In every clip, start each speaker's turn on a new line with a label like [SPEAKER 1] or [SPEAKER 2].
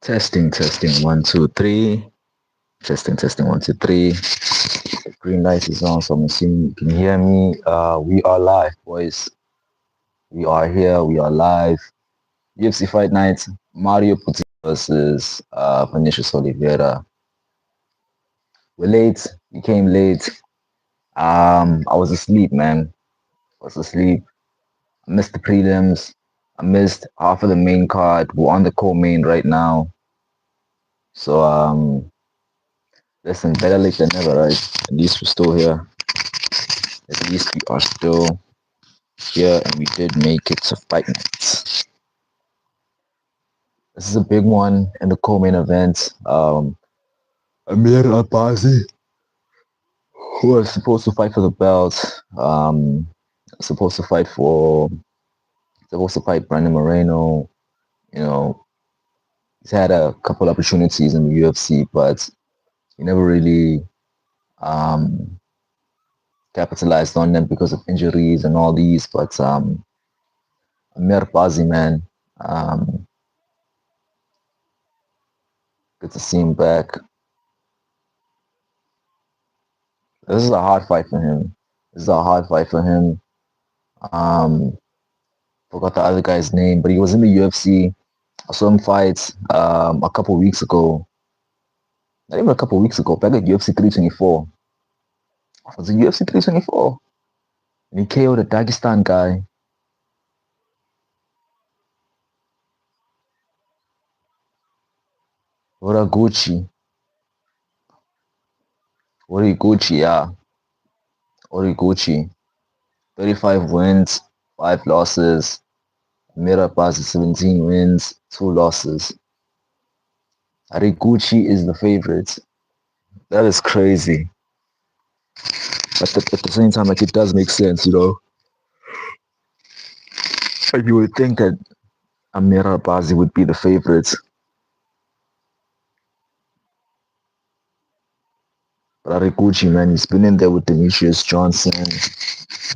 [SPEAKER 1] Testing, 1, 2, 3. Testing, 1, 2, 3. The green light is on, so I'm assuming you can hear me. We are live, boys. We are here. We are live. UFC Fight Night. Mario Putin versus Vinicius Oliveira. We're late. We came late. I was asleep, man. I was asleep. I missed the prelims. I missed half of the main card. We're on the co-main right now. So listen, better late than never, right? At least we're still here. At least we are still here, and we did make it to Fight Night. This is a big one in the co-main event. Amir Albazi, who was supposed to fight for the belt, supposed to fight Brandon Moreno. You know, he's had a couple opportunities in the UFC, but he never really capitalized on them because of injuries and all these. But Amir Albazi, man, good to see him back. This is a hard fight for him. Forgot the other guy's name, but he was in the UFC. I saw him fight a couple weeks ago. Not even a couple weeks ago, back at UFC 324. Was it UFC 324? And he KO'd a Dagestan guy. Horiguchi, yeah. Horiguchi. 35 wins, 5 losses. Mirapass 17 wins, 2 losses. Horiguchi is the favorite. That is crazy. But at the same time, like, it does make sense, you know? Like, you would think that Amir Albazi would be the favorite. But Horiguchi, man, he's been in there with Demetrius Johnson.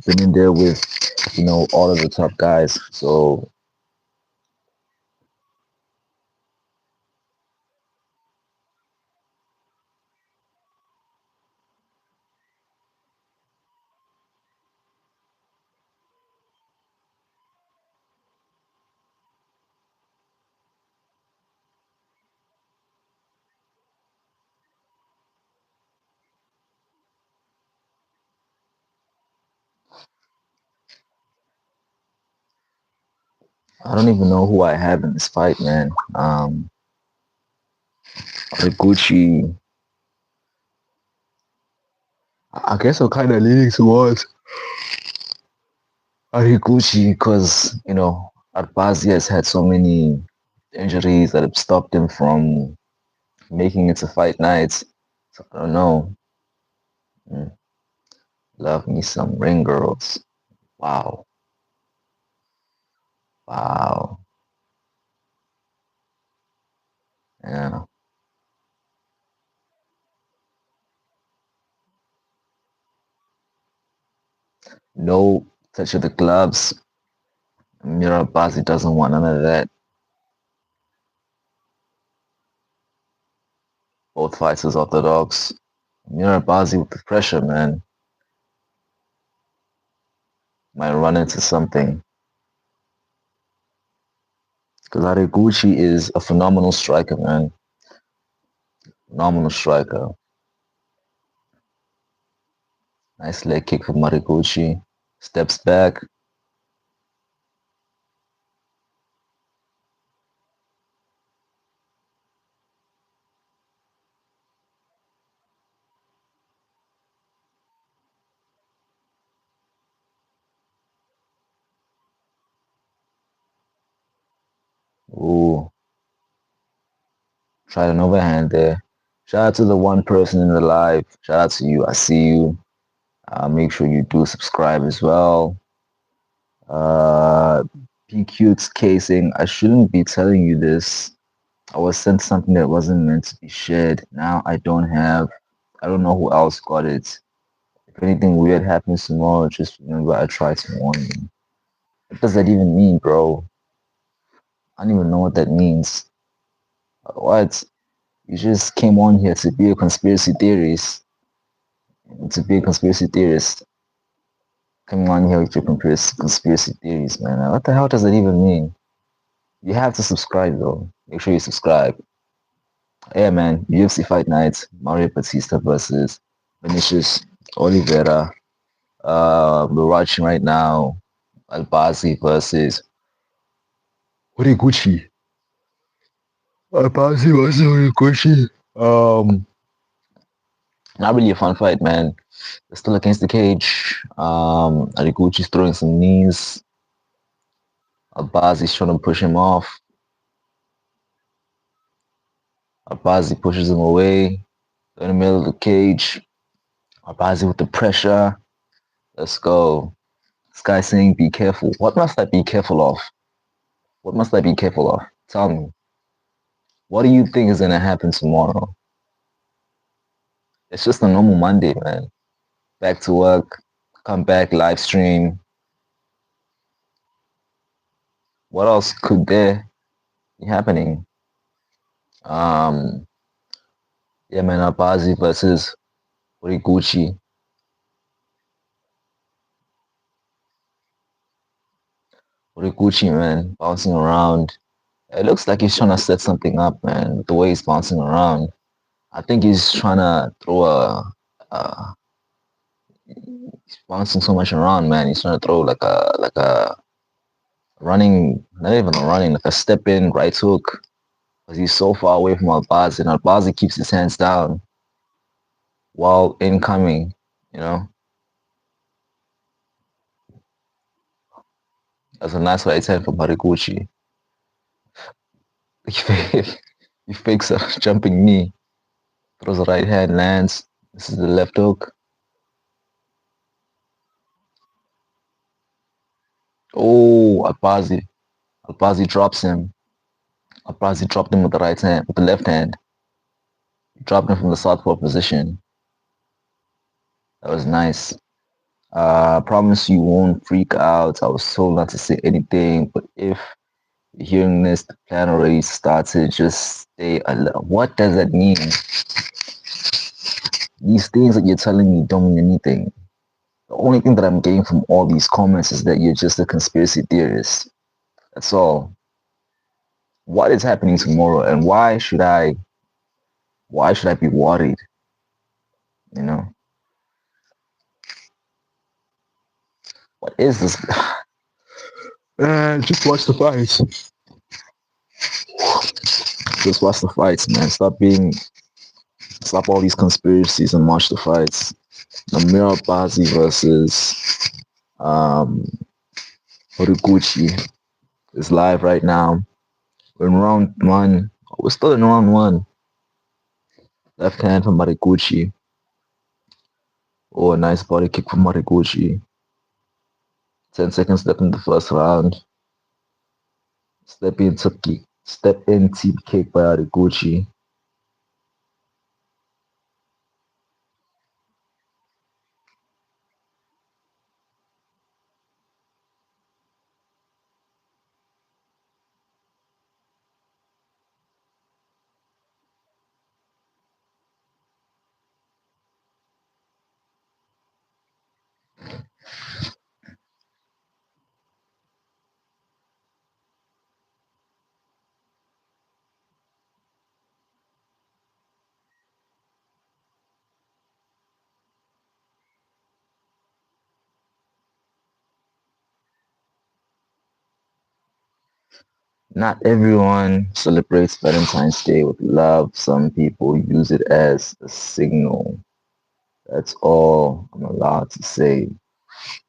[SPEAKER 1] Been in there with, all of the top guys. So I don't even know who I have in this fight, man. Horiguchi, I guess I'm kind of leaning towards Horiguchi because, Albazi has had so many injuries that have stopped him from making it to fight nights. So I don't know. Love me some ring girls. Wow. Wow. Yeah. No touch of the gloves. Mirabazi doesn't want none of that. Both fights is orthodox. Mirabazi with the pressure, man. Might run into something. Because Horiguchi is a phenomenal striker, man. Phenomenal striker. Nice leg kick from Horiguchi. Steps back. Ooh. Tried an overhand there. Shout out to the one person in the live. Shout out to you. I see you. Make sure you do subscribe as well. PQ's casing. I shouldn't be telling you this. I was sent something that wasn't meant to be shared. Now I don't know who else got it. If anything weird happens tomorrow, just remember I tried to warn you. What does that even mean, bro? I don't even know what that means. What? You just came on here to be a conspiracy theorist. To be a conspiracy theorist. Coming on here with your conspiracy theories, man. What the hell does that even mean? You have to subscribe though. Make sure you subscribe. Yeah, man. UFC fight night. Mario Bautista versus Vinicius Oliveira. We're watching right now Albazi versus Horiguchi. Albazi versus Horiguchi. Not really a fun fight, man. They're still against the cage. Horiguchi's throwing some knees. Albazi's trying to push him off. Albazi pushes him away. They're in the middle of the cage. Albazi with the pressure. Let's go. This guy saying, be careful. What must I be careful of? What must I be careful of? Tell me. What do you think is going to happen tomorrow? It's just a normal Monday, man. Back to work, come back, live stream. What else could there be happening? Yeah, man, Albazi versus Horiguchi. Horiguchi, man, bouncing around. It looks like he's trying to set something up, man, with the way he's bouncing around. I think he's trying to throw he's bouncing so much around, man. He's trying to throw like a running, not even a running, like a step in right hook. Because he's so far away from Albazi, and Albazi keeps his hands down while incoming, you know. That's a nice right hand from Horiguchi. He fakes a jumping knee, throws the right hand, lands. This is the left hook. Oh, Albazi. Albazi drops him. Albazi dropped him with the right hand, with the left hand. Dropped him from the southpaw position. That was nice. I promise you won't freak out. I was told not to say anything, but if you're hearing this, the plan already started. Just stay alert. What does that mean? These things that you're telling me don't mean anything. The only thing that I'm getting from all these comments is that you're just a conspiracy theorist. That's all. What is happening tomorrow, and why should I be worried? You know, what is this? Just watch the fights. Just watch the fights, man. Stop all these conspiracies and watch the fights. Namira Bazi versus um, Horiguchi is live right now. We're in round one. We're still in round one. Left hand from Horiguchi. Oh, a nice body kick from Horiguchi. 10 seconds left in the first round. Step in tip kick by Horiguchi. Not everyone celebrates Valentine's Day with love. Some people use it as a signal. That's all I'm allowed to say.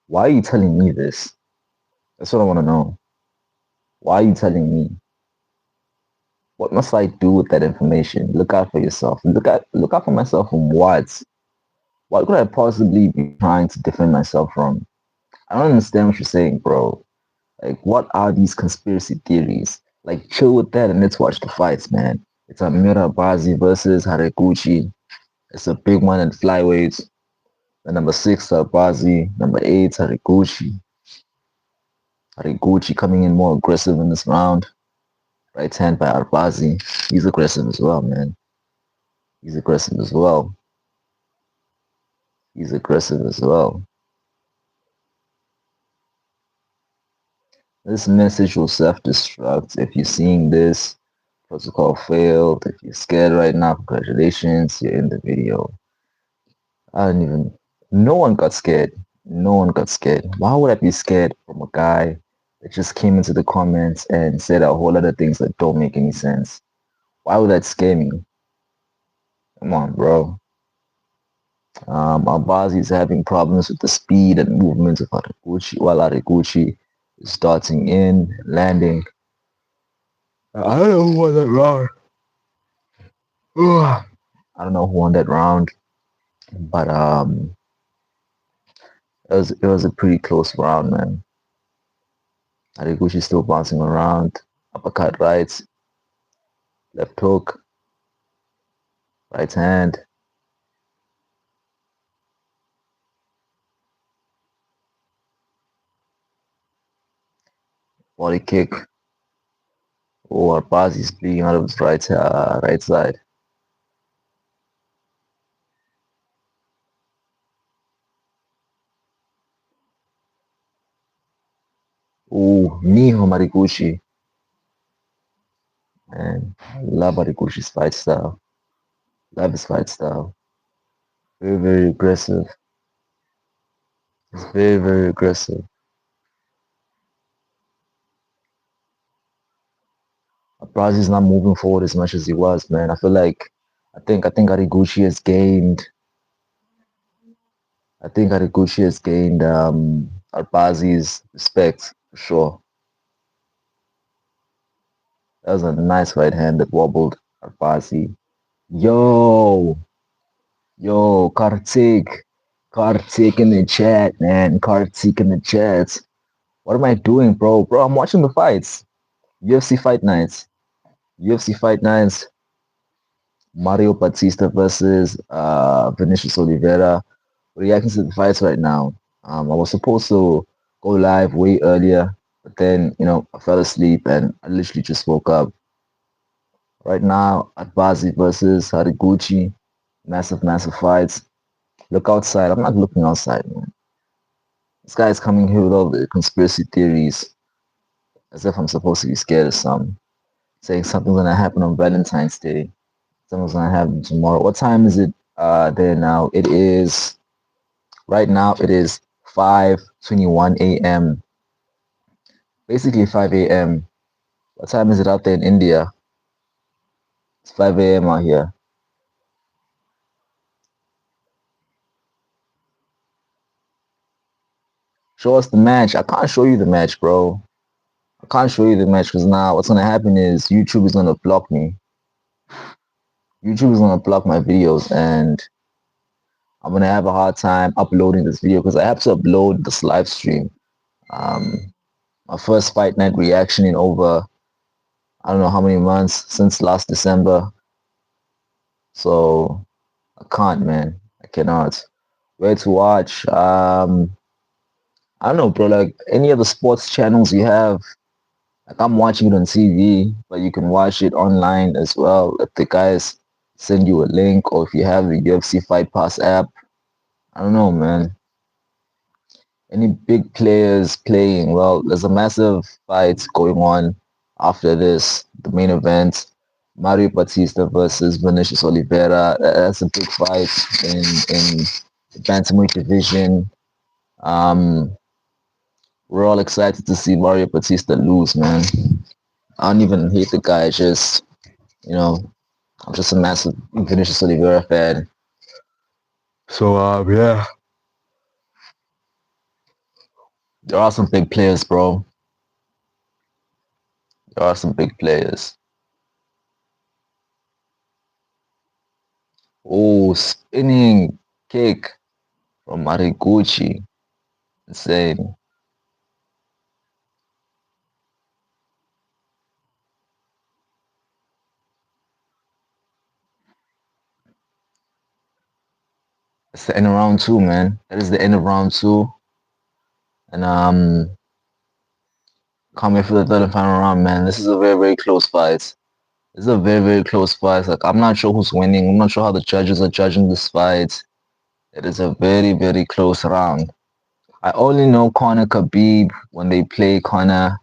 [SPEAKER 1] Why are you telling me this? That's what I want to know. Why are you telling me? What must I do with that information? Look out for yourself. Look out for myself from what? What could I possibly be trying to defend myself from? I don't understand what you're saying, bro. Like, what are these conspiracy theories? Like, chill with that and let's watch the fights, man. It's Amira Bazi versus Horiguchi. It's a big one in flyweights. The number 6, Bazi. Number 8, Horiguchi. Horiguchi coming in more aggressive in this round. Right hand by Arbazi. He's aggressive as well, man. He's aggressive as well. He's aggressive as well. This message will self-destruct. If you're seeing this, protocol failed. If you're scared right now, congratulations, you're in the video. I don't even, no one got scared. No one got scared. Why would I be scared from a guy that just came into the comments and said a whole lot of things that don't make any sense? Why would that scare me? Come on, bro. Abazi is having problems with the speed and movement of Ariguchi, while Ariguchi is darting in, landing. I don't know who won that round. Ugh. I don't know who won that round, but it was a pretty close round, man. Ariguchi still bouncing around. Uppercut right, left hook, right hand. Body kick. Oh, Arbazi's bleeding out of his right side. Oh, knee from Ariguchi. And I love Ariguchi's fight style. Love his fight style. Very, very aggressive. He's very, very aggressive. Arbazi's not moving forward as much as he was, man. I think Ariguchi has gained. I think Ariguchi has gained Arbazi's respect for sure. That was a nice right hand that wobbled Arbazi. Yo, yo, Kartik in the chat, man. Kartik in the chat. What am I doing, bro? Bro, I'm watching the fights. UFC fight nights. UFC fight nights. Mario Bautista versus Vinicius Oliveira. Reacting to the fights right now. I was supposed to go live way earlier, but then, I fell asleep and I literally just woke up. Right now, Adbazi versus Hariguchi. Massive, massive fights. Look outside. I'm not looking outside, man. This guy is coming here with all the conspiracy theories as if I'm supposed to be scared of something. Saying something's gonna happen on Valentine's Day. Something's gonna happen tomorrow. What time is it there now? Right now it is 5:21 a.m. Basically 5 a.m. What time is it out there in India? It's 5 a.m. out here. Show us the match. I can't show you the match, bro. I can't show you the match because now what's gonna happen is YouTube is gonna block me. YouTube is gonna block my videos and I'm gonna have a hard time uploading this video because I have to upload this live stream. Um, my first fight night reaction in over I don't know how many months since last December. So I can't, man. I cannot. Where to watch? I don't know, bro. Like any of the sports channels you have, like I'm watching it on TV, but you can watch it online as well. If the guys send you a link, or if you have the UFC Fight Pass app, I don't know, man. Any big players playing? Well, there's a massive fight going on after this, the main event. Mario Bautista versus Vinicius Oliveira. That's a big fight in the bantamweight division. Um, we're all excited to see Mario Bautista lose, man. I don't even hate the guy. Just you know, I'm just a massive Vinicius Oliveira fan. So yeah, there are some big players, bro. There are some big players. Oh, spinning kick from Ariguchi. Insane. It's the end of round two, man. That is the end of round two. And coming for the third and final round, man. This is a very, very close fight. This is a very, very close fight. Like, I'm not sure who's winning. I'm not sure how the judges are judging this fight. It is a very, very close round. I only know Conor Khabib when they play Khabib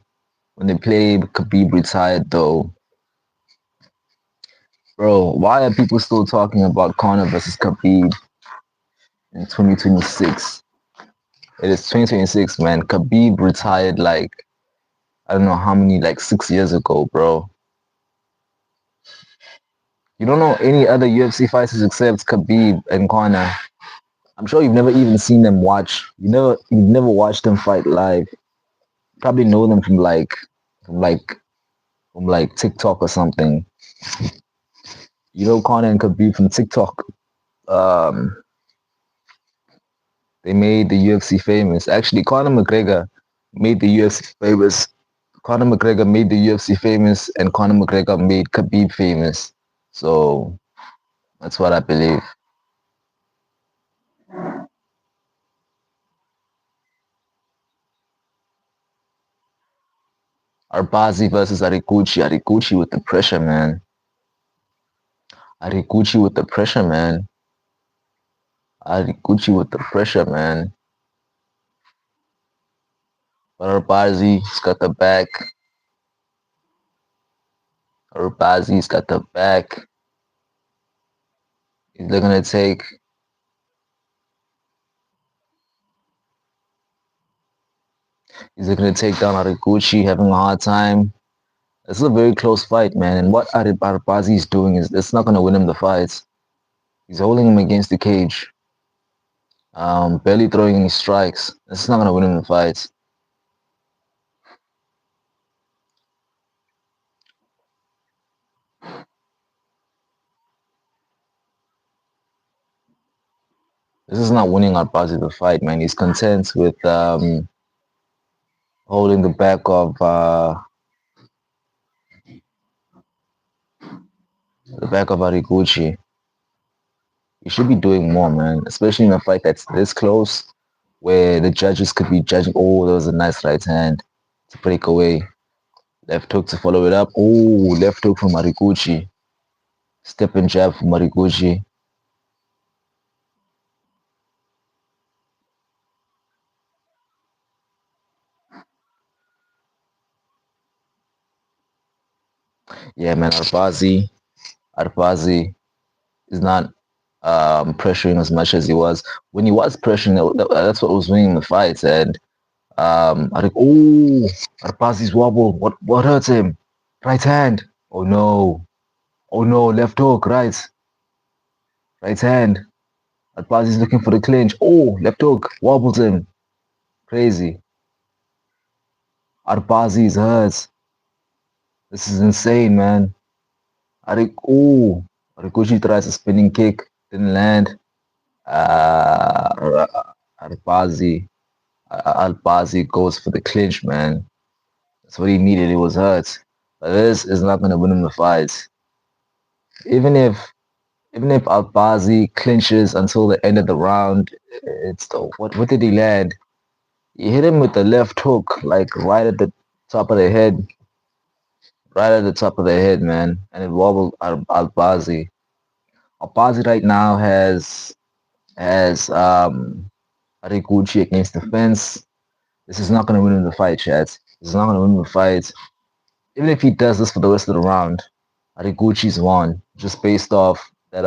[SPEAKER 1] retired though. Bro, why are people still talking about Conor versus Khabib in 2026? It is 2026, man. Khabib retired like, I don't know how many, like 6 years ago, bro. You don't know any other UFC fighters except Khabib and Conor. I'm sure you've never even seen them watch. You've never watched them fight live. Probably know them from like from like TikTok or something. You know Conor and Khabib from TikTok. Um, they made the UFC famous. Actually, Conor McGregor made the UFC famous. Conor McGregor made the UFC famous, and Conor McGregor made Khabib famous. So that's what I believe. Arbazi versus Arikuchi. Arikuchi with the pressure, man. Arikuchi with the pressure, man. Arikuchi with the pressure, man. But Arbazi's got the back. Arbazi's got the back. They're gonna take. He's gonna take down Arikuchi, having a hard time. This is a very close fight, man. And what Arbazi is doing is it's not gonna win him the fight. He's holding him against the cage, barely throwing any strikes. This is not gonna win him the fight. This is not winning Arbazi the fight, man. He's content with holding the back of Ariguchi. He should be doing more, man. Especially in a fight that's this close, where the judges could be judging. Oh, there was a nice right hand to break away. Left hook to follow it up. Oh, left hook from Ariguchi. Step and jab from Ariguchi. Yeah, man. Arbazi is not pressuring as much as he was. When he was pressuring, that's what was winning the fights. And oh, Arbazi's wobble. What hurts him? Right hand. Oh no. Oh no, left hook, right hand. Arbazi's looking for the clinch. Oh, left hook, wobbles him. Crazy. Arbazi's hurts. This is insane, man. Oh, Arikuchi tries a spinning kick, didn't land. Uh, Arbazi, Arbazi goes for the clinch, man. That's what he needed. He was hurt. But this is not gonna win him the fight. Even if even if Albazi clinches until the end of the round, it's the what did he land? He hit him with the left hook, like right at the top of the head, right at the top of the head, man, and it wobbled Albazi. Albazi right now has Ariguchi against the fence. This is not gonna win him the fight, Chad. This is not gonna win him the fight. Even if he does this for the rest of the round, Ariguchi's won just based off that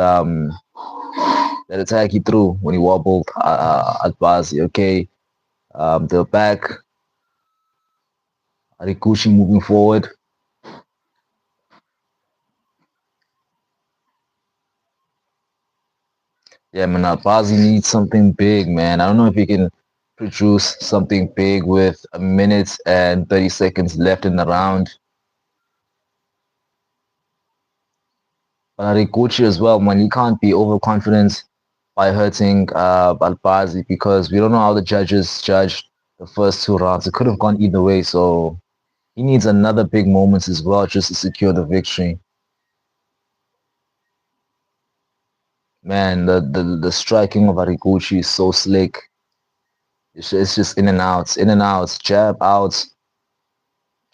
[SPEAKER 1] attack he threw when he wobbled Albazi. Okay, the back, Arikushi moving forward. Yeah, man, Albazi needs something big, man. I don't know if he can produce something big with a minute and 30 seconds left in the round. But Arikuchi as well, man, he can't be overconfident by hurting Albazi because we don't know how the judges judged the first two rounds. It could have gone either way, so he needs another big moment as well just to secure the victory. Man, the striking of Ariguchi is so slick. It's just in and out, jab out.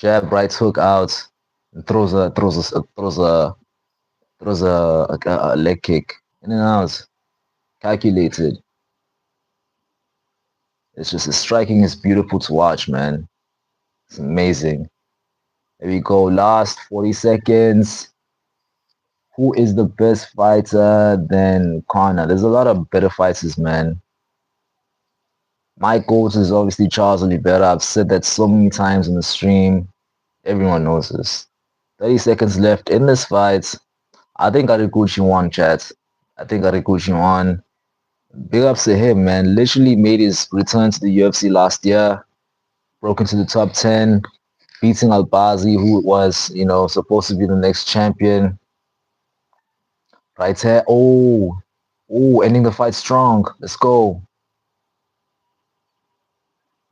[SPEAKER 1] Jab, right hook out, and throws a leg kick in and out, calculated. It's just his striking is beautiful to watch, man. It's amazing. There we go. Last 40 seconds. Who is the best fighter than Connor? There's a lot of better fighters, man. My goat is obviously Charles Oliveira. I've said that so many times in the stream. Everyone knows this. 30 seconds left in this fight. I think Ariguchi won, chat. I think Ariguchi won. Big ups to him, man. Literally made his return to the UFC last year. Broke into the top 10, beating Albazi, who was, supposed to be the next champion. Right here. Ending the fight strong. Let's go.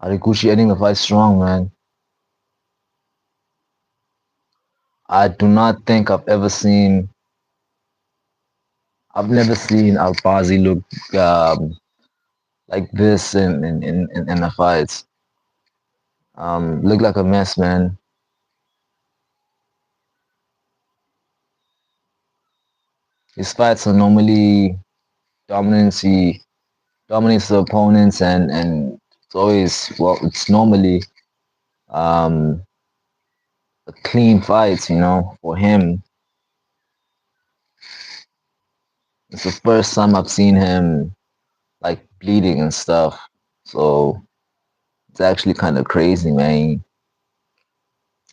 [SPEAKER 1] Ariguchi ending the fight strong, man. I do not think I've never seen Albazi look like this in the fights. Look like a mess, man. His fights are normally dominance. He dominates the opponents, and it's normally um, a clean fight, for him. It's the first time I've seen him like bleeding and stuff. So it's actually kind of crazy, man.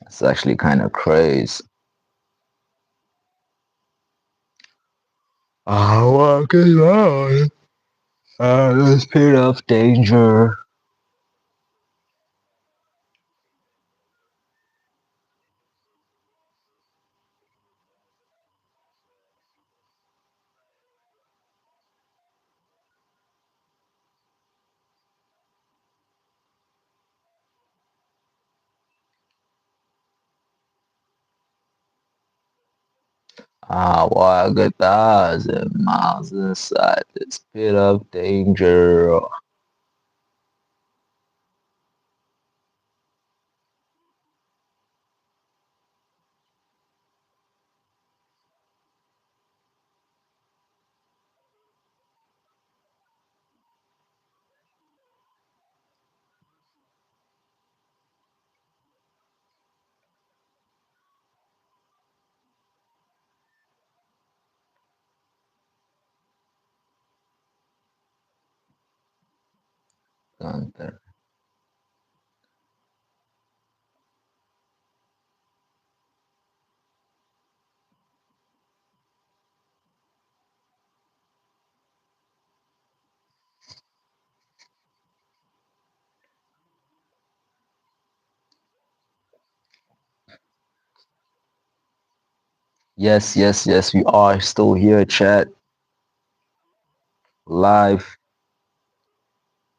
[SPEAKER 1] It's actually kind of crazy. Oh, come on. The spirit of danger. Warga miles inside this pit of danger. Gunther. Yes, yes, yes, we are still here, chat. Live.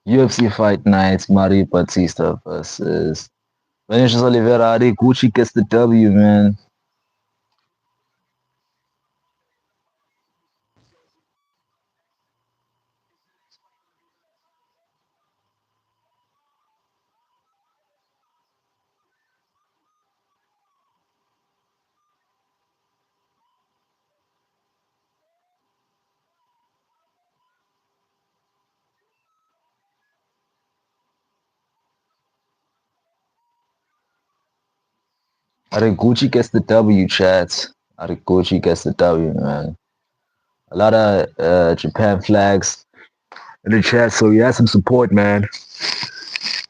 [SPEAKER 1] UFC Fight Night, Mario Bautista versus Vinicius Oliveira. Gucci gets the W, man. Gucci gets the W, chat. Gucci gets the W, man. A lot of Japan flags in the chat, so he has some support, man.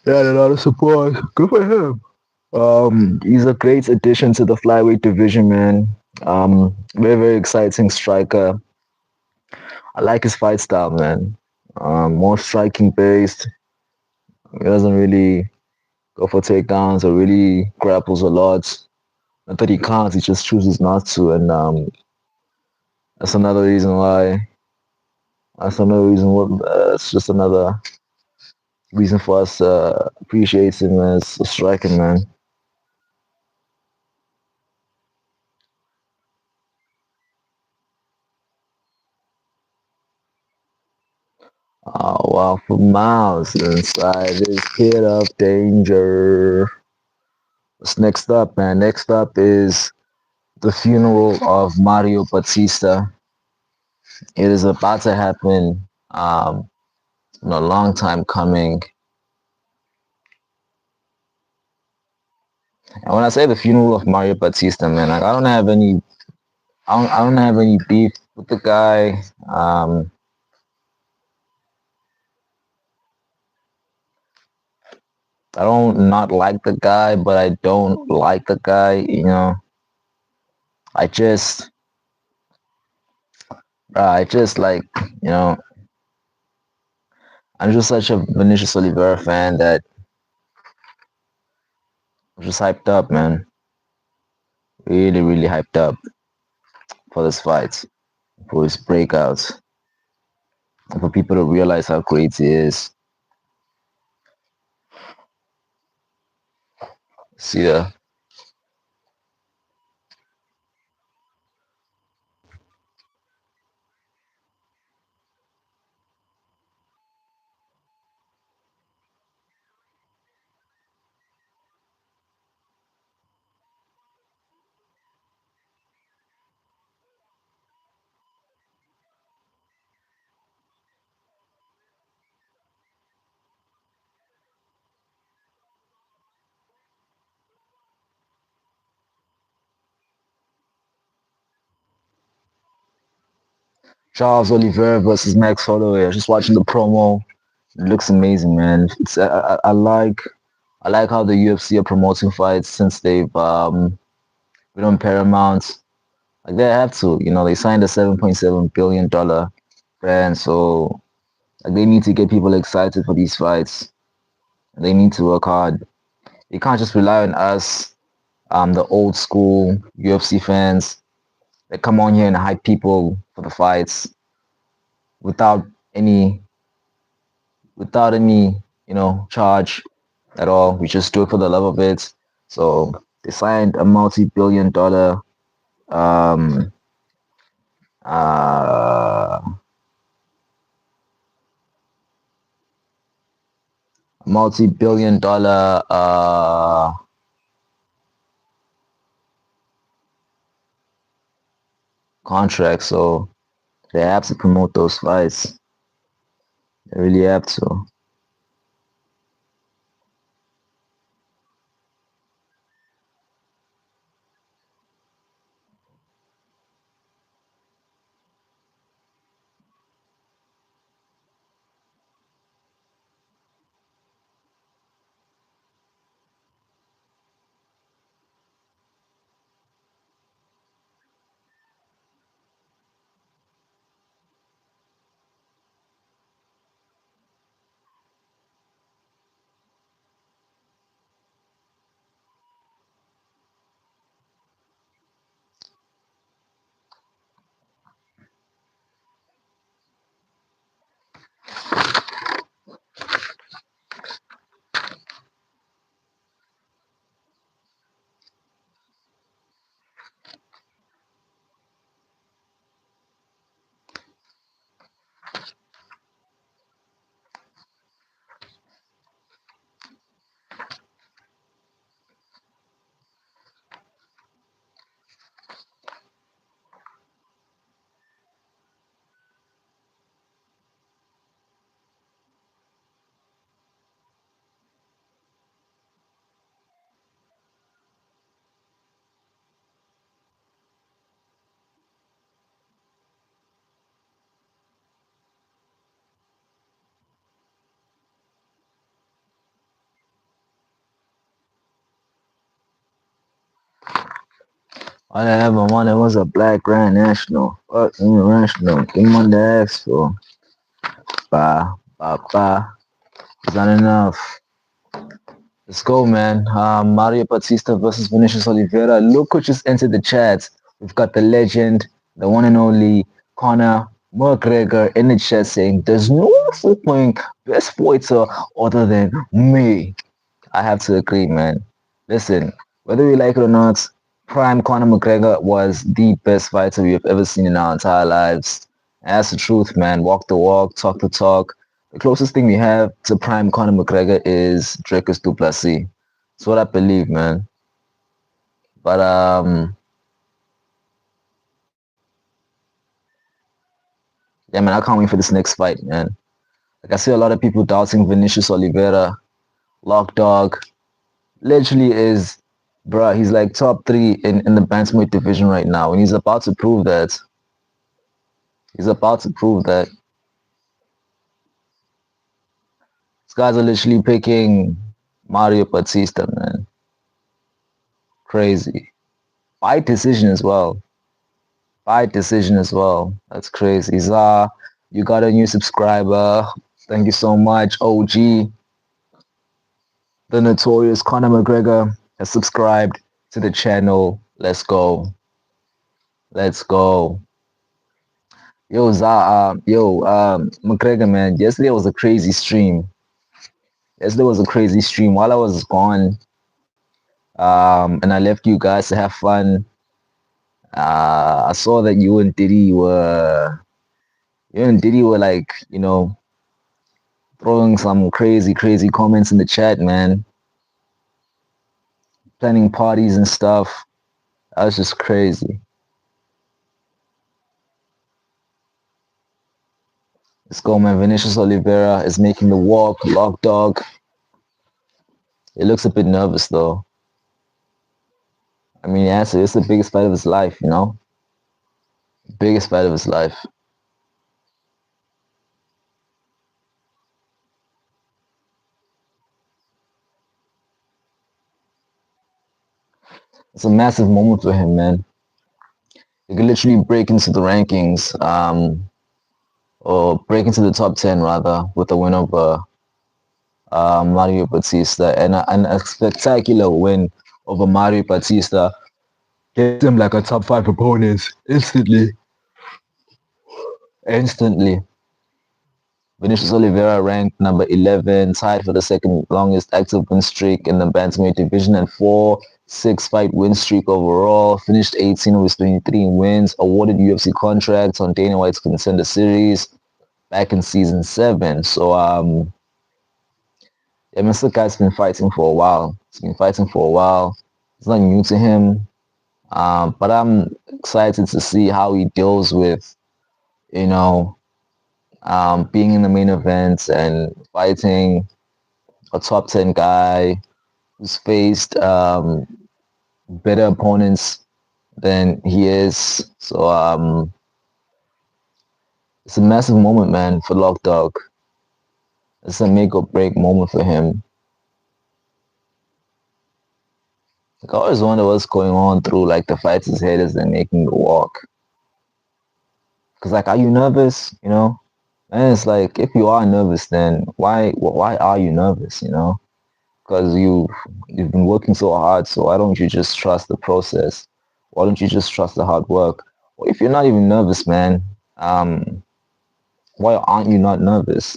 [SPEAKER 1] He had a lot of support. Good for him. He's a great addition to the flyweight division, man. Very, very exciting striker. I like his fight style, man. More striking based. He doesn't really go for takedowns or really grapples a lot. Not that he can't, he just chooses not to, and that's another reason why. That's another reason. It's just another reason for us appreciate him as a striker, man. Wow, for miles inside this pit of danger. What's next up, man? Next up is the funeral of Mario Bautista. It is about to happen. A long time coming. And when I say the funeral of Mario Bautista, man, like I don't have any beef with the guy. I don't not like the guy, but I don't like the guy. I just, I just like, you know, I'm just such a Vinicius Oliveira fan that I'm just hyped up, man. Really, really hyped up for this fight, for his breakouts, and for people to realize how great he is. See ya. Charles Oliveira versus Max Holloway. Just watching the promo. It looks amazing, man. I like how the UFC are promoting fights since they've been on Paramount. Like they have to, they signed a $7.7 billion brand, so like they need to get people excited for these fights. They need to work hard. You can't just rely on us, the old school UFC fans that come on here and hype people for the fights without any without any, charge at all. We just do it for the love of it. So they signed a um, uh, multi-billion dollar contract. So they have to promote those fights. They really have to. All I ever wanted was a black Grand National. Fuck international. Give me one to ask for. Bah, bah, bah. It's not enough. Let's go, man. Mario Bautista versus Vinicius Oliveira. Look who just entered the chat. We've got the legend, the one and only Conor McGregor in the chat saying, there's no flipping best fighter other than me. I have to agree, man. Listen, whether we like it or not, Prime Conor McGregor was the best fighter we have ever seen in our entire lives. And that's the truth, man. Walk the walk, talk the talk. The closest thing we have to Prime Conor McGregor is Dricus du Plessis. That's what I believe, man. But yeah, man, I can't wait for this next fight, man. Like I see a lot of people doubting Vinicius Oliveira, Lock Dog. Literally is, bruh, he's like top three in the bantamweight division right now, and he's about to prove that. He's about to prove that. These guys are literally picking Mario Bautista, man. Crazy. By decision as well. By decision as well. That's crazy. Zar, you got a new subscriber. Thank you so much. OG, the notorious Conor McGregor, has subscribed to the channel. Let's go. Let's go. Yo, Zar, McGregor, man. Yesterday was a crazy stream. Yesterday was a crazy stream. While I was gone, and I left you guys to have fun. I saw that you and Diddy were like, throwing some crazy, crazy comments in the chat, man. Planning parties and stuff. That was just crazy. Let's go, man. Vinicius Oliveira is making the walk. Lock Dog. It looks a bit nervous, though. I mean, yeah, so it's the biggest fight of his life, you know? Biggest fight of his life. It's a massive moment for him, man. He could literally break into the rankings, or break into the top 10, rather, with the win over Mario Bautista. And a spectacular win over Mario Bautista gets him like a top 5 opponent instantly. Instantly. Vinicius Oliveira ranked number 11, tied for the second longest active win streak in the bantamweight division and 4-6 fight win streak overall. Finished 18 of his 23 wins. Awarded UFC contracts on Dana White's Contender Series back in season 7. So yeah, Mr. Guy's been fighting for a while. He's been fighting for a while. It's not new to him. But I'm excited to see how he deals with, being in the main events and fighting a top 10 guy who's faced better opponents than he is. So it's a massive moment, man, for Lock Dog. It's a make or break moment for him. Like, I always wonder what's going on through like the fighters' head as they're making the walk. Cause like, are you nervous? And it's like, if you are nervous, then why are you nervous? Because you've been working so hard. So why don't you just trust the process? Why don't you just trust the hard work? Or if you're not even nervous, man, why aren't you not nervous?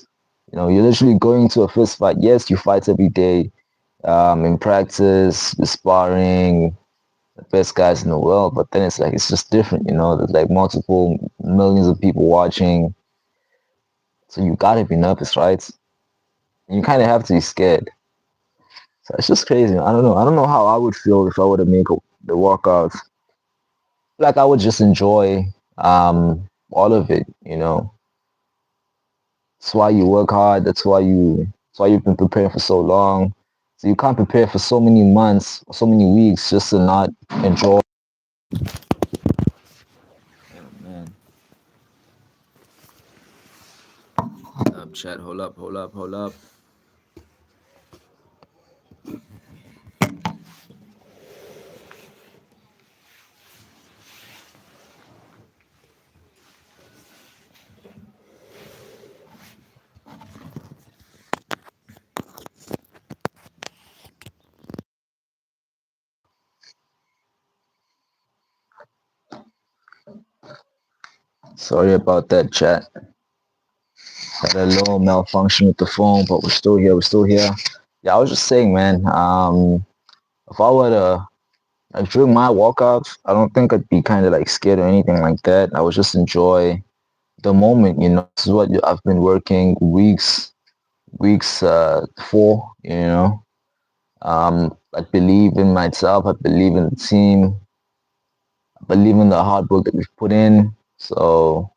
[SPEAKER 1] You're literally going to a first fight. Yes, you fight every day, in practice, with sparring, the best guys in the world. But then it's like, it's just different. There's like multiple millions of people watching. So you gotta be nervous, right? You kind of have to be scared. So it's just crazy. I don't know. I don't know how I would feel if I were to make the workout. Like I would just enjoy all of it. That's why you work hard. That's why you've been preparing for so long. So you can't prepare for so many months, so many weeks just to not enjoy. Oh man. Chat, hold up. Sorry about that, chat. Had a little malfunction with the phone, but we're still here. Yeah, I was just saying, man. If I were to like during my walkouts, I don't think I'd be kind of like scared or anything like that. I would just enjoy the moment. This is what I've been working weeks for. I believe in myself. I believe in the team. I believe in the hard work that we've put in. So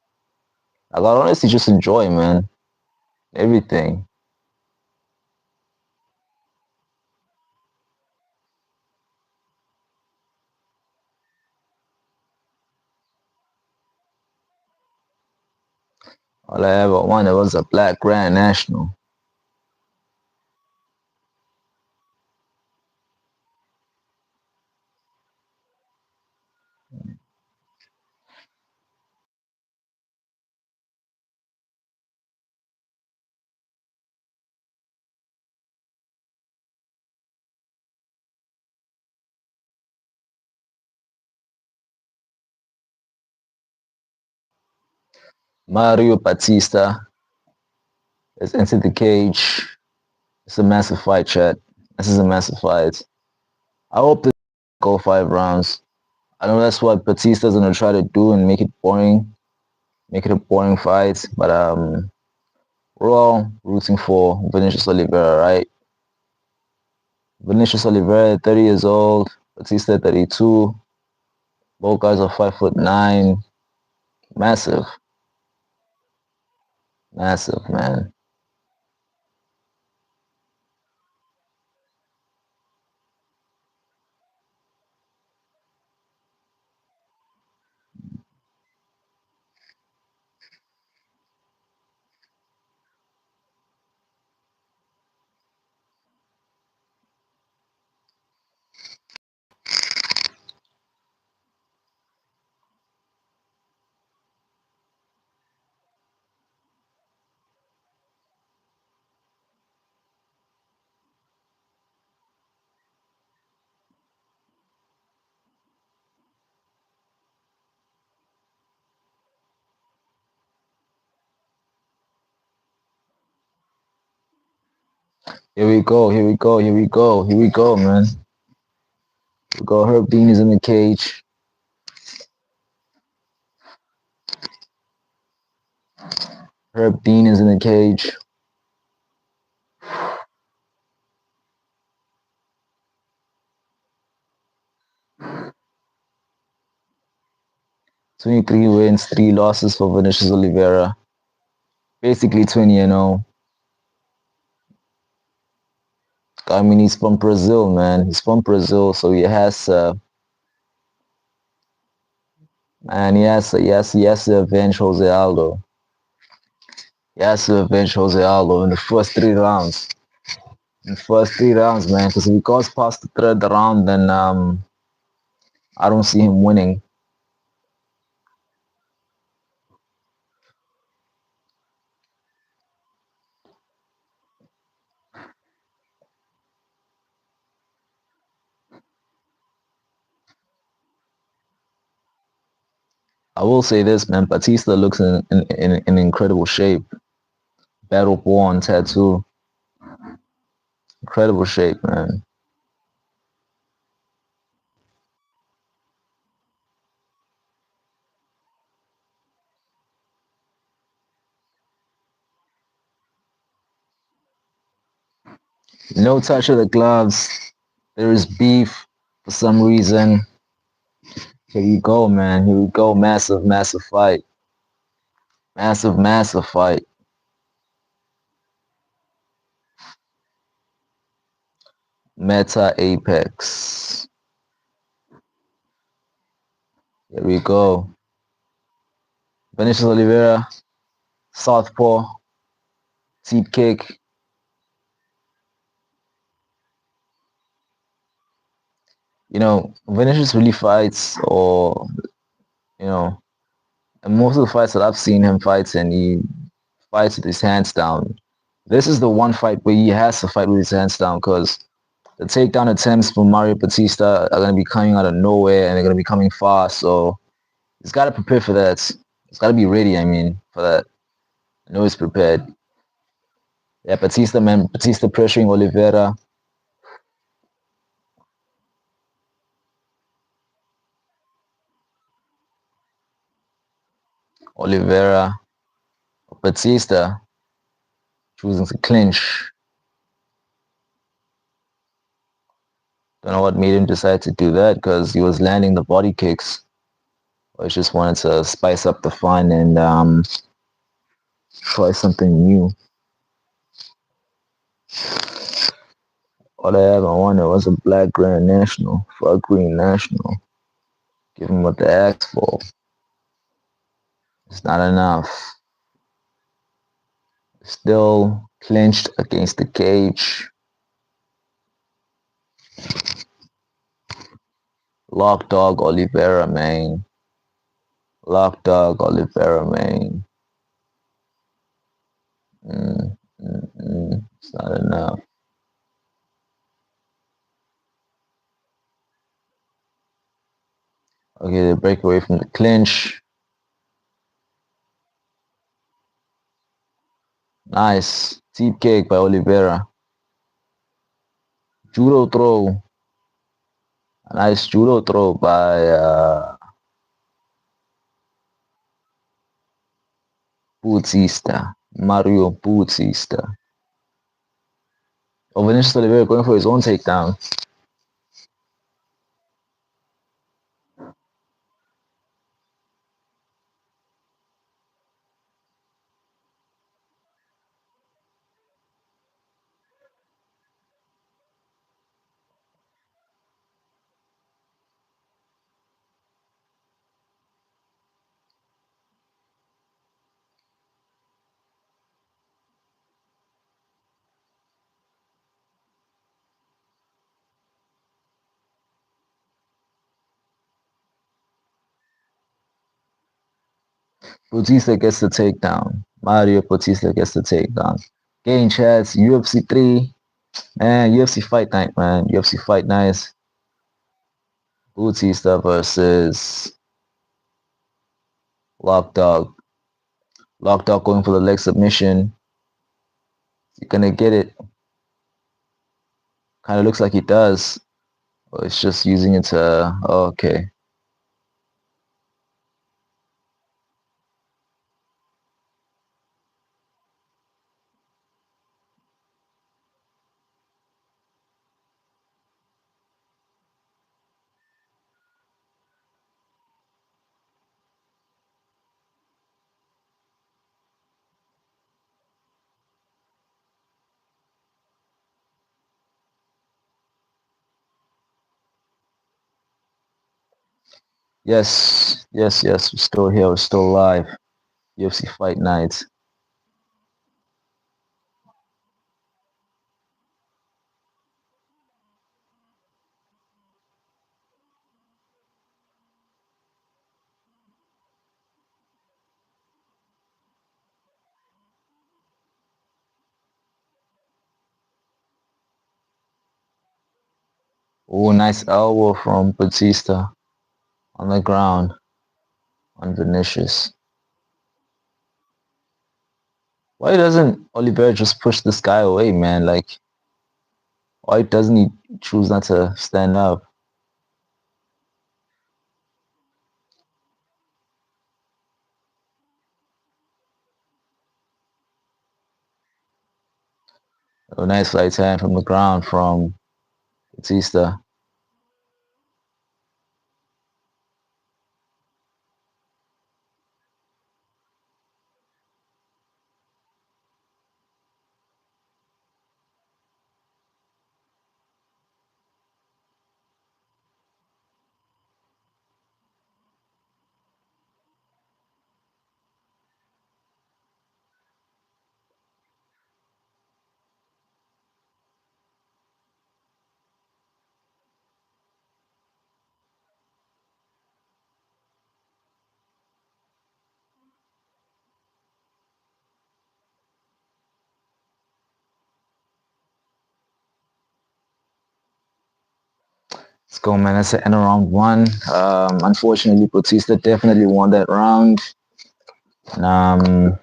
[SPEAKER 1] I got honestly just enjoy, man. Everything. All I ever wanted was a black Grand National. Mario Bautista has entered the cage. It's a massive fight, chat. This is a massive fight. I hope this go 5 rounds. I know that's what Batista's gonna try to do and make it a boring fight. But we're all rooting for Vinicius Oliveira, right? Vinicius Oliveira, 30 years old. Batista, 32. Both guys are 5'9". Massive, massive, man. Here we go, here we go, here we go, here we go, man. Here we go. Herb Dean is in the cage. Herb Dean is in the cage. 23 wins, 3 losses for Vinicius Oliveira. Basically 20-0. I mean, he's from Brazil, man. He's from Brazil, so he has, man, he has to avenge Jose Aldo. He has to avenge Jose Aldo in the first 3 rounds. In the first 3 rounds, man, because if he goes past the third round, then I don't see him winning. I will say this, man. Batista looks in incredible shape. Battle born tattoo. Incredible shape, man. No touch of the gloves. There is beef for some reason. Here you go, man. Here we go. Massive, massive fight. Massive, massive fight. Meta Apex. Here we go. Vinicius Oliveira, southpaw, seat kick. Vinicius really fights, or you know, and most of the fights that I've seen him fight, and he fights with his hands down. This is the one fight where he has to fight with his hands down because the takedown attempts for Mario Bautista are going to be coming out of nowhere and they're going to be coming fast. So he's got to prepare for that. He's got to be ready, I mean, for that. I know he's prepared. Yeah, Batista, man. Batista pressuring Oliveira. Oliveira. Batista choosing to clinch. Don't know what made him decide to do that because he was landing the body kicks. I just wanted to spice up the fun and try something new. All I ever wanted was a black Grand National for a Green National. Give him what they asked for. It's not enough. Still clinched against the cage. Lock dog Oliveira, man. Lock dog Oliveira, man. It's not enough. Okay, they break away from the clinch. Nice. Deep kick by Oliveira. Judo throw. A nice judo throw by Bautista. Mario Bautista. Oh, Vinicius Oliveira going for his own takedown. Bautista gets the takedown. Mario Bautista gets the takedown. Game chats, UFC 3. Man, UFC Fight Night, man. UFC Fight Night. Bautista versus Lock Dog. Lock Dog going for the leg submission. You're gonna get it. Kind of looks like he does. But it's just using it to... Oh, okay. Yes, yes, yes. We're still here. We're still live. UFC Fight Night. Oh, nice elbow from Batista on the ground on Vinicius. Why doesn't Oliveira just push this guy away, man? Like, why doesn't he choose not to stand up? A nice right hand from the ground from Bautista. Let's go, man. That's the end of round one. Unfortunately, Bautista definitely won that round. And,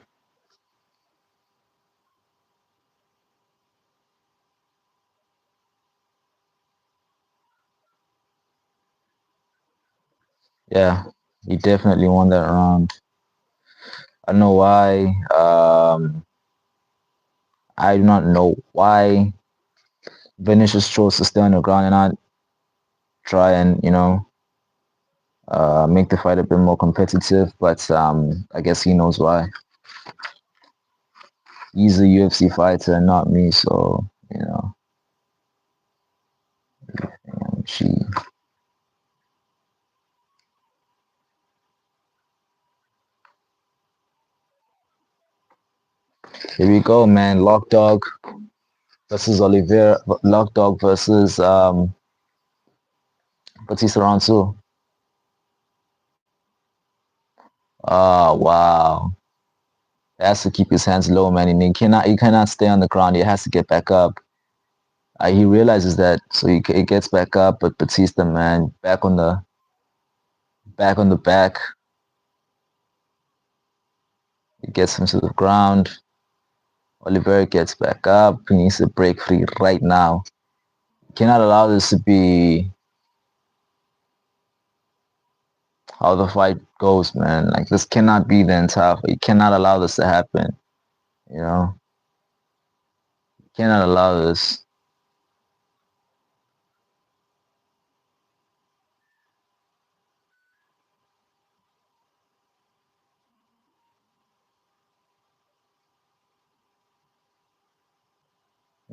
[SPEAKER 1] yeah, he definitely won that round. I don't know why. I do not know why Vinicius chose to stay on the ground and not try and make the fight a bit more competitive. But I guess he knows why. He's a UFC fighter, not me. So she. Here we go, man. Lock Dog versus Oliveira. Lock Dog versus Bautista round two. Oh wow. He has to keep his hands low, man. And he cannot stay on the ground. He has to get back up. He realizes that, so he gets back up. But Bautista, man, back. He gets him to the ground. Oliveira gets back up. He needs to break free right now. Cannot allow this to be how the fight goes, man. Like, this cannot be the entire fight. You cannot allow this to happen. You know, you cannot allow this.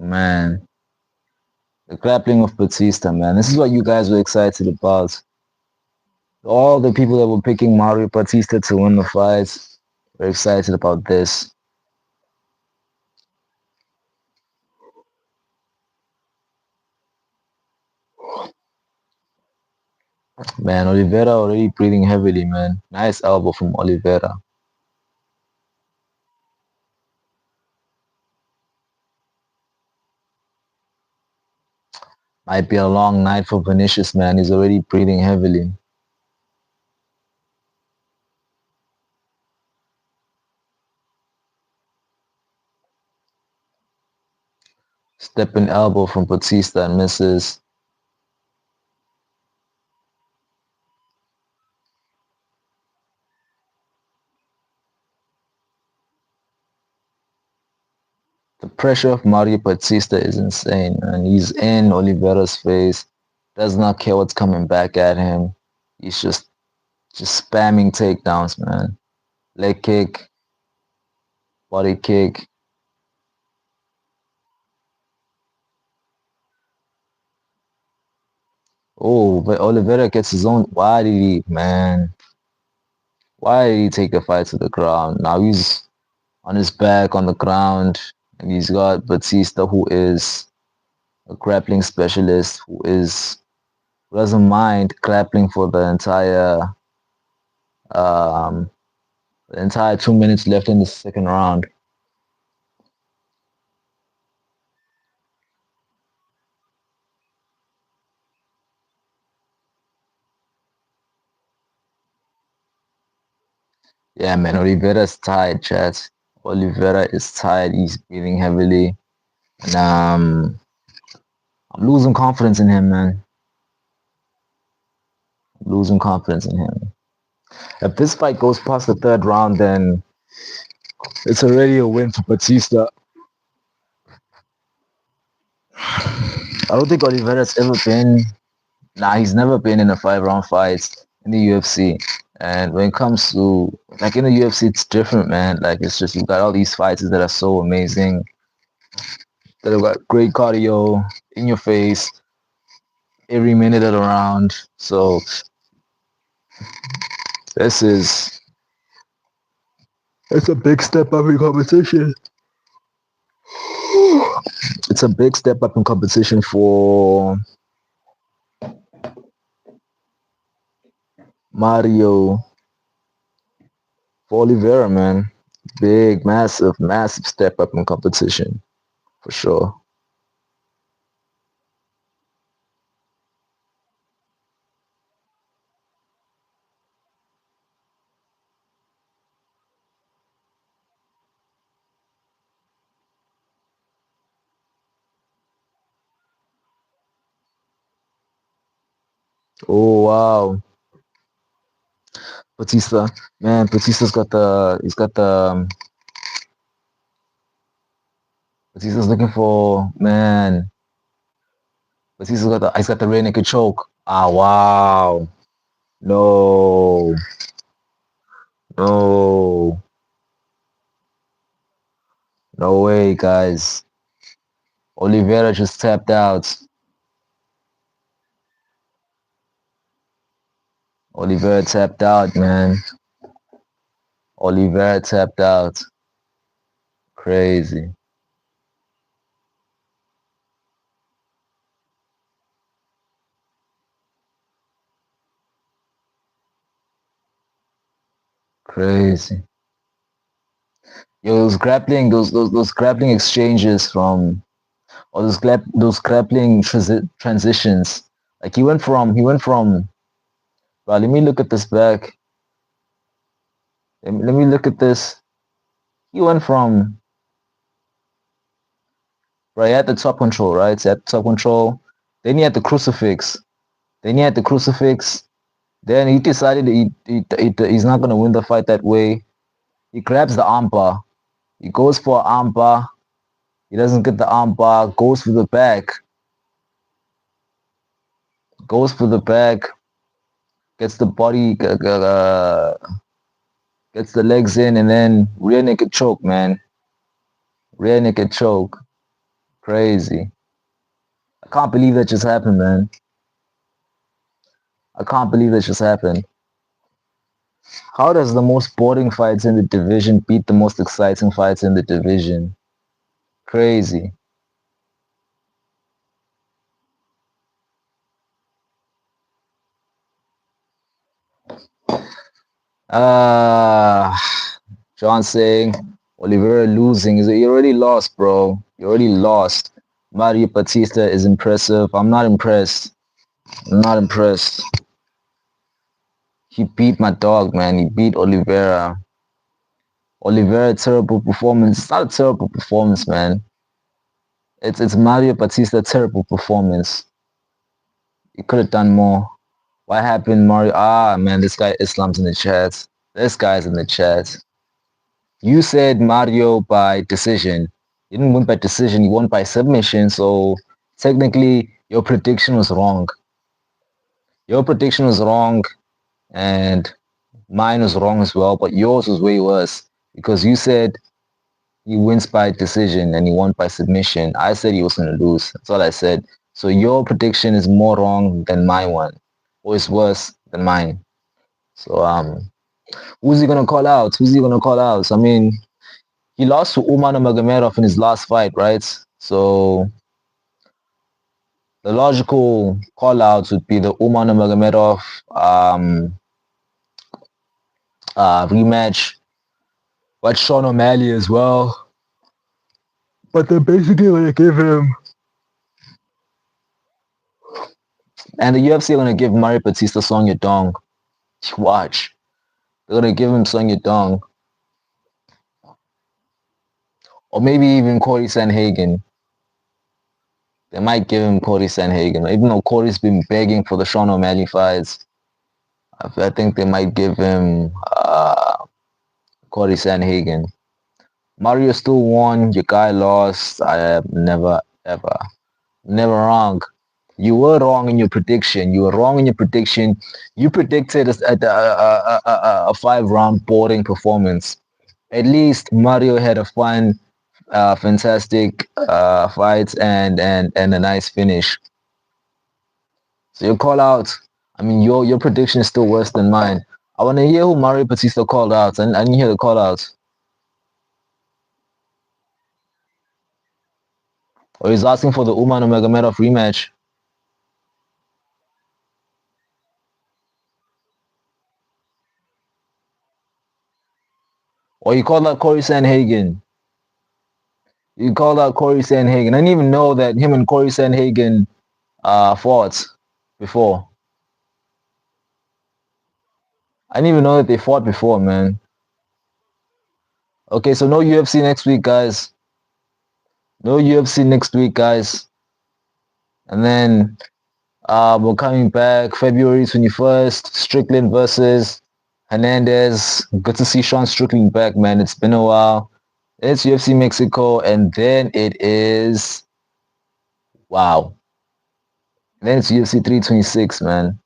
[SPEAKER 1] Man, the grappling of Batista, man. This is what you guys were excited about. All the people that were picking Mario Batista to win the fights were excited about this. Man, Oliveira already breathing heavily, man. Nice elbow from Oliveira. Might be a long night for Vinicius, man. He's already breathing heavily. Stepping elbow from Bautista and misses. The pressure of Mario Bautista is insane, man. He's in Oliveira's face. Does not care what's coming back at him. He's just spamming takedowns, man. Leg kick, body kick. Oh, but Oliveira gets his own. Why did he, man? Why did he take the fight to the ground? Now he's on his back on the ground, and he's got Batista, who is a grappling specialist, who doesn't mind grappling for um, the entire 2 minutes left in the second round. Yeah, man, Oliveira's tired, chat. Oliveira is tired. He's breathing heavily, and I'm losing confidence in him, man. I'm losing confidence in him. If this fight goes past the third round, then it's already a win for Batista. I don't think Oliveira's ever been. Nah, he's never been in a 5-round fight in the UFC. And when it comes to, like, in the UFC, it's different, man. Like, it's just, you've got all these fighters that are so amazing, that have got great cardio, in your face every minute of the round. So this is, it's a big step up in competition. It's a big step up in competition for Mario, for Oliveira, man. Big, massive step up in competition, for sure. Oh, wow. Batista, man, Batista's looking for, man. But he's got the rear naked choke. Ah, wow. No. No. No way, guys. Oliveira just tapped out. Oliveira tapped out, man. Oliveira tapped out. Crazy. Crazy. Yo, those grappling exchanges from, or those grappling transitions. Like he went from. Well, let me look at this back. Let me look at this. He went from, right, he had the top control, right? So he had the top control. Then he had the crucifix. Then he had the crucifix. Then he decided he's not gonna win the fight that way. He grabs the armbar. He goes for armbar. He doesn't get the armbar. Goes for the back. Goes for the back. Gets the body. Gets the legs in, and then rear naked choke, man. Rear naked choke. Crazy. I can't believe that just happened, man. I can't believe that just happened. How does the most boring fights in the division beat the most exciting fights in the division? Crazy. Uh John saying Oliveira losing. You already lost, bro. You already lost. Mario Bautista is impressive. I'm not impressed. I'm not impressed. He beat my dog, man. He beat Oliveira. Oliveira, terrible performance. It's not a terrible performance, man. It's Mario Bautista, terrible performance. He could have done more. What happened, Mario? Ah, man, this guy Islam's in the chat. This guy's in the chat. You said Mario by decision. He didn't win by decision. He won by submission. So technically, your prediction was wrong. Your prediction was wrong, and mine was wrong as well. But yours was way worse because you said he wins by decision and he won by submission. I said he was going to lose. That's all I said. So your prediction is more wrong than my one, or it's worse than mine. So who's he gonna call out? Who's he gonna call out? I mean, he lost to Umar Nurmagomedov in his last fight, right? So the logical call outs would be the Umar Nurmagomedov rematch, but Sean O'Malley as well. But they're basically gonna give him, and the UFC are gonna give Mario Bautista Song Yadong. Watch, they're gonna give him Song Yadong, or maybe even Corey Sanhagen. They might give him Corey Sanhagen, even though Corey's been begging for the Sean O'Malley fights. I think they might give him Corey Sanhagen. Mario still won. Your guy lost. I have never, ever, never wrong. You were wrong in your prediction. You were wrong in your prediction. You predicted a 5-round boring performance. At least Mario had a fun, fantastic fight and a nice finish. So your call out. I mean, your prediction is still worse than mine. I want to hear who Mario Batista called out. I didn't hear the call out. Or he's asking for the Umar Nurmagomedov rematch. Or you called out Corey Sanhagen. You called out Corey Sanhagen. I didn't even know that him and Corey Sanhagen fought before. I didn't even know that they fought before, man. Okay, so no UFC next week, guys. No UFC next week, guys. And then we're coming back February 21st. Strickland versus Hernandez. Good to see Sean Strickland back, man. It's been a while. It's UFC Mexico, and then it is, wow. And then it's UFC 326, man.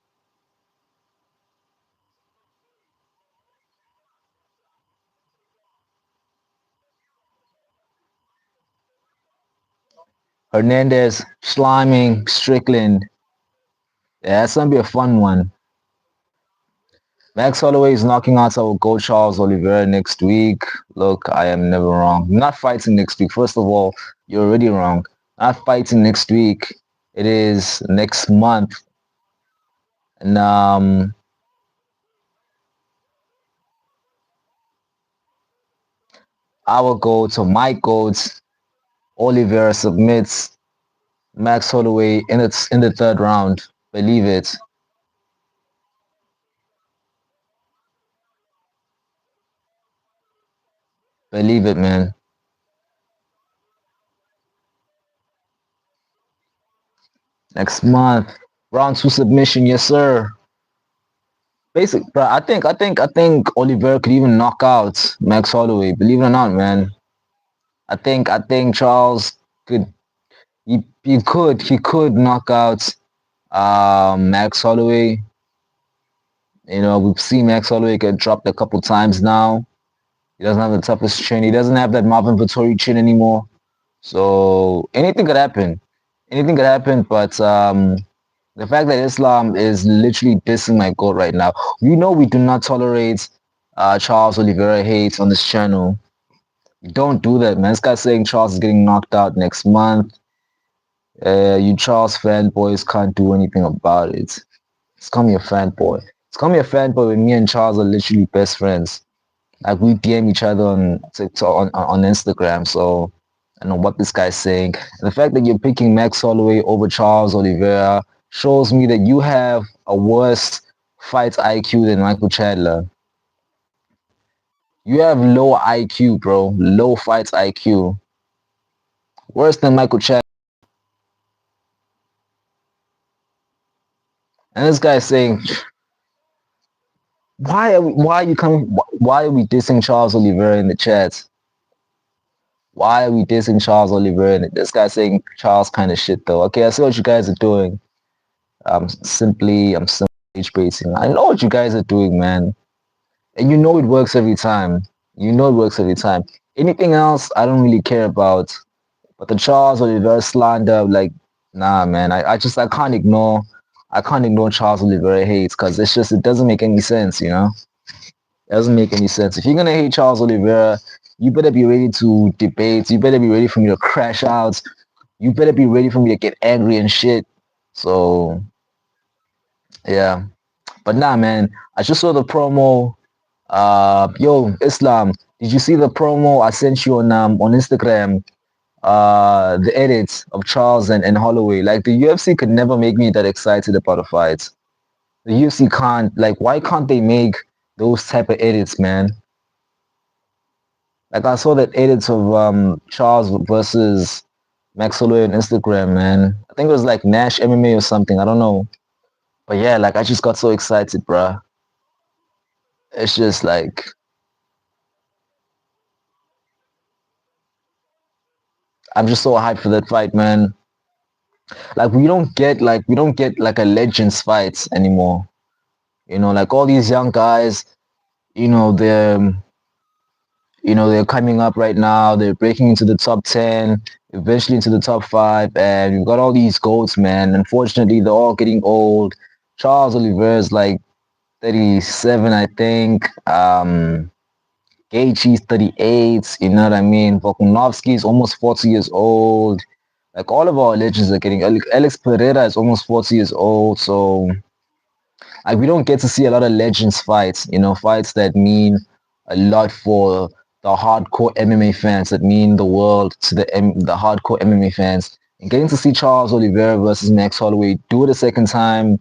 [SPEAKER 1] Hernandez, Sliming, Strickland. Yeah, that's gonna be a fun one. Max Holloway is knocking out our go Charles Oliveira next week. Look, I am never wrong. Not fighting next week. First of all, you're already wrong. Not fighting next week. It is next month. And our goal to my goals. Oliveira submits Max Holloway in the third round. Believe it. Believe it, man. Next month. Round two submission, yes sir. Basic, bro. I think Oliver could even knock out Max Holloway. Believe it or not, man. I think Charles could. He could knock out Max Holloway. You know, we've seen Max Holloway get dropped a couple times now. He doesn't have the toughest chin. He doesn't have that Marvin Vettori chin anymore. So anything could happen. Anything could happen, but the fact that Islam is literally dissing my goat right now. You know we do not tolerate Charles Oliveira hate on this channel. Don't do that, man. This guy's saying Charles is getting knocked out next month. You Charles fanboys can't do anything about it. It's call me a fanboy. It's call me a fanboy when me and Charles are literally best friends. Like we DM each other on TikTok, on Instagram. So I know what this guy's saying. And the fact that you're picking Max Holloway over Charles Oliveira shows me that you have a worse fight IQ than Michael Chandler. You have low IQ, bro. Low fight IQ. Worse than Michael Chandler. And this guy's saying, why are we dissing Charles Oliveira in the chat? Why are we dissing Charles Oliveira? This guy's saying Charles kind of shit though. Okay, I see what you guys are doing. I'm simply rage baiting. I know what you guys are doing, man. And you know it works every time. You know it works every time. Anything else, I don't really care about. But the Charles Oliveira slander, like, nah, man. I can't ignore Charles Oliveira hates because it doesn't make any sense, you know? It doesn't make any sense. If you're gonna hate Charles Oliveira, you better be ready to debate. You better be ready for me to crash out. You better be ready for me to get angry and shit. So yeah. But nah, man. I just saw the promo. Yo, Islam, did you see the promo I sent you on Instagram? The edits of Charles and Holloway. Like the UFC could never make me that excited about a fight. The UFC can't. Like, why can't they make those type of edits, man? Like I saw that edits of Charles versus Max Holloway on Instagram, man. I think it was like Nash MMA or something. I don't know. But yeah, like I just got so excited, bruh. It's just like I'm just so hyped for that fight, man. Like we don't get like a legends fight anymore. You know, like all these young guys, you know, they're coming up right now. They're breaking into the top 10, eventually into the top 5, and we've got all these goats, man. Unfortunately, they're all getting old. Charles Oliveira is like 37, I think. Gaethje's 38, you know what I mean? Volkanovski is almost 40 years old. Like all of our legends are getting. Alex Pereira is almost 40 years old, so like we don't get to see a lot of legends fights. You know, fights that mean a lot for the hardcore MMA fans, that mean the world to the hardcore MMA fans. And getting to see Charles Oliveira versus Max Holloway do it a second time,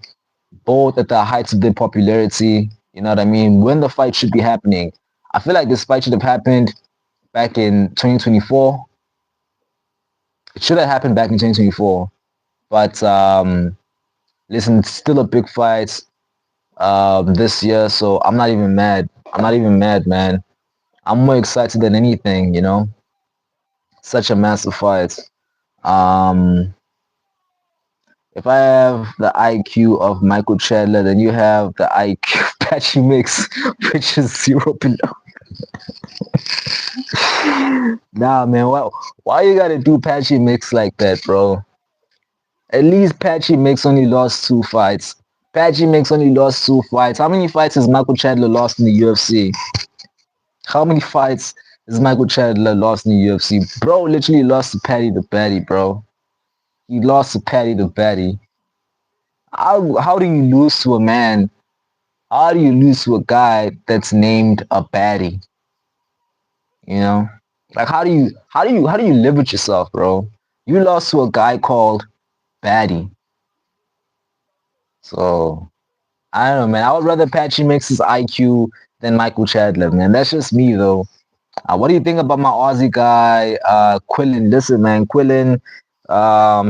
[SPEAKER 1] both at the heights of their popularity. You know what I mean? When the fight should be happening. I feel like this fight should have happened back in 2024. It should have happened back in 2024. But listen, it's still a big fight this year, so I'm not even mad. I'm not even mad, man. I'm more excited than anything, you know? Such a massive fight. Um, If I have the IQ of Michael Chandler, then you have the IQ of Patchy Mix, which is zero below. Nah, man, why you gotta do Patchy Mix like that, bro? At least Patchy Mix only lost 2 fights. Patchy Mix only lost 2 fights. How many fights has Michael Chandler lost in the UFC? How many fights has Michael Chandler lost in the UFC? Bro literally lost to Paddy the Baddy, bro. He lost to Paddy the Baddy. How do you lose to a man? How do you lose to a guy that's named a baddie? You know? Like how do you live with yourself, bro? You lost to a guy called Baddie. So I don't know, man. I would rather Patchy Mix's IQ than Michael Chandler, man. That's just me, though. What do you think about my Aussie guy, Quillen? Listen, man, Quillen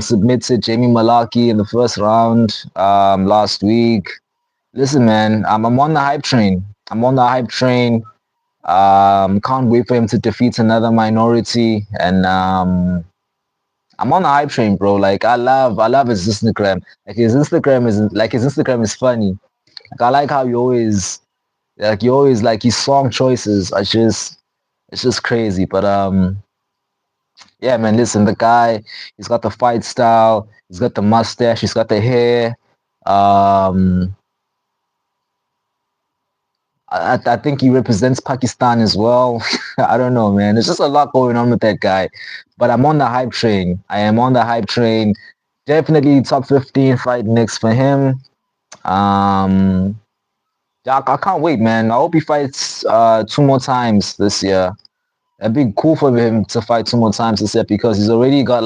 [SPEAKER 1] submitted Jamie Malaki in the first round last week. Listen, man, I'm on the hype train. I'm on the hype train. Can't wait for him to defeat another minority, and I'm on the hype train, bro. Like I love his Instagram. His Instagram is funny. Like I like how you always like his song choices are just it's just crazy. But yeah, man, listen, the guy, he's got the fight style, he's got the mustache, he's got the hair. Um I think he represents Pakistan as well. I don't know, man. There's just a lot going on with that guy. But I'm on the hype train. I am on the hype train. Definitely top 15 fight next for him. Um yeah, I can't wait, man. I hope he fights 2 more times this year. It'd be cool for him to fight 2 more times this year because he's already got a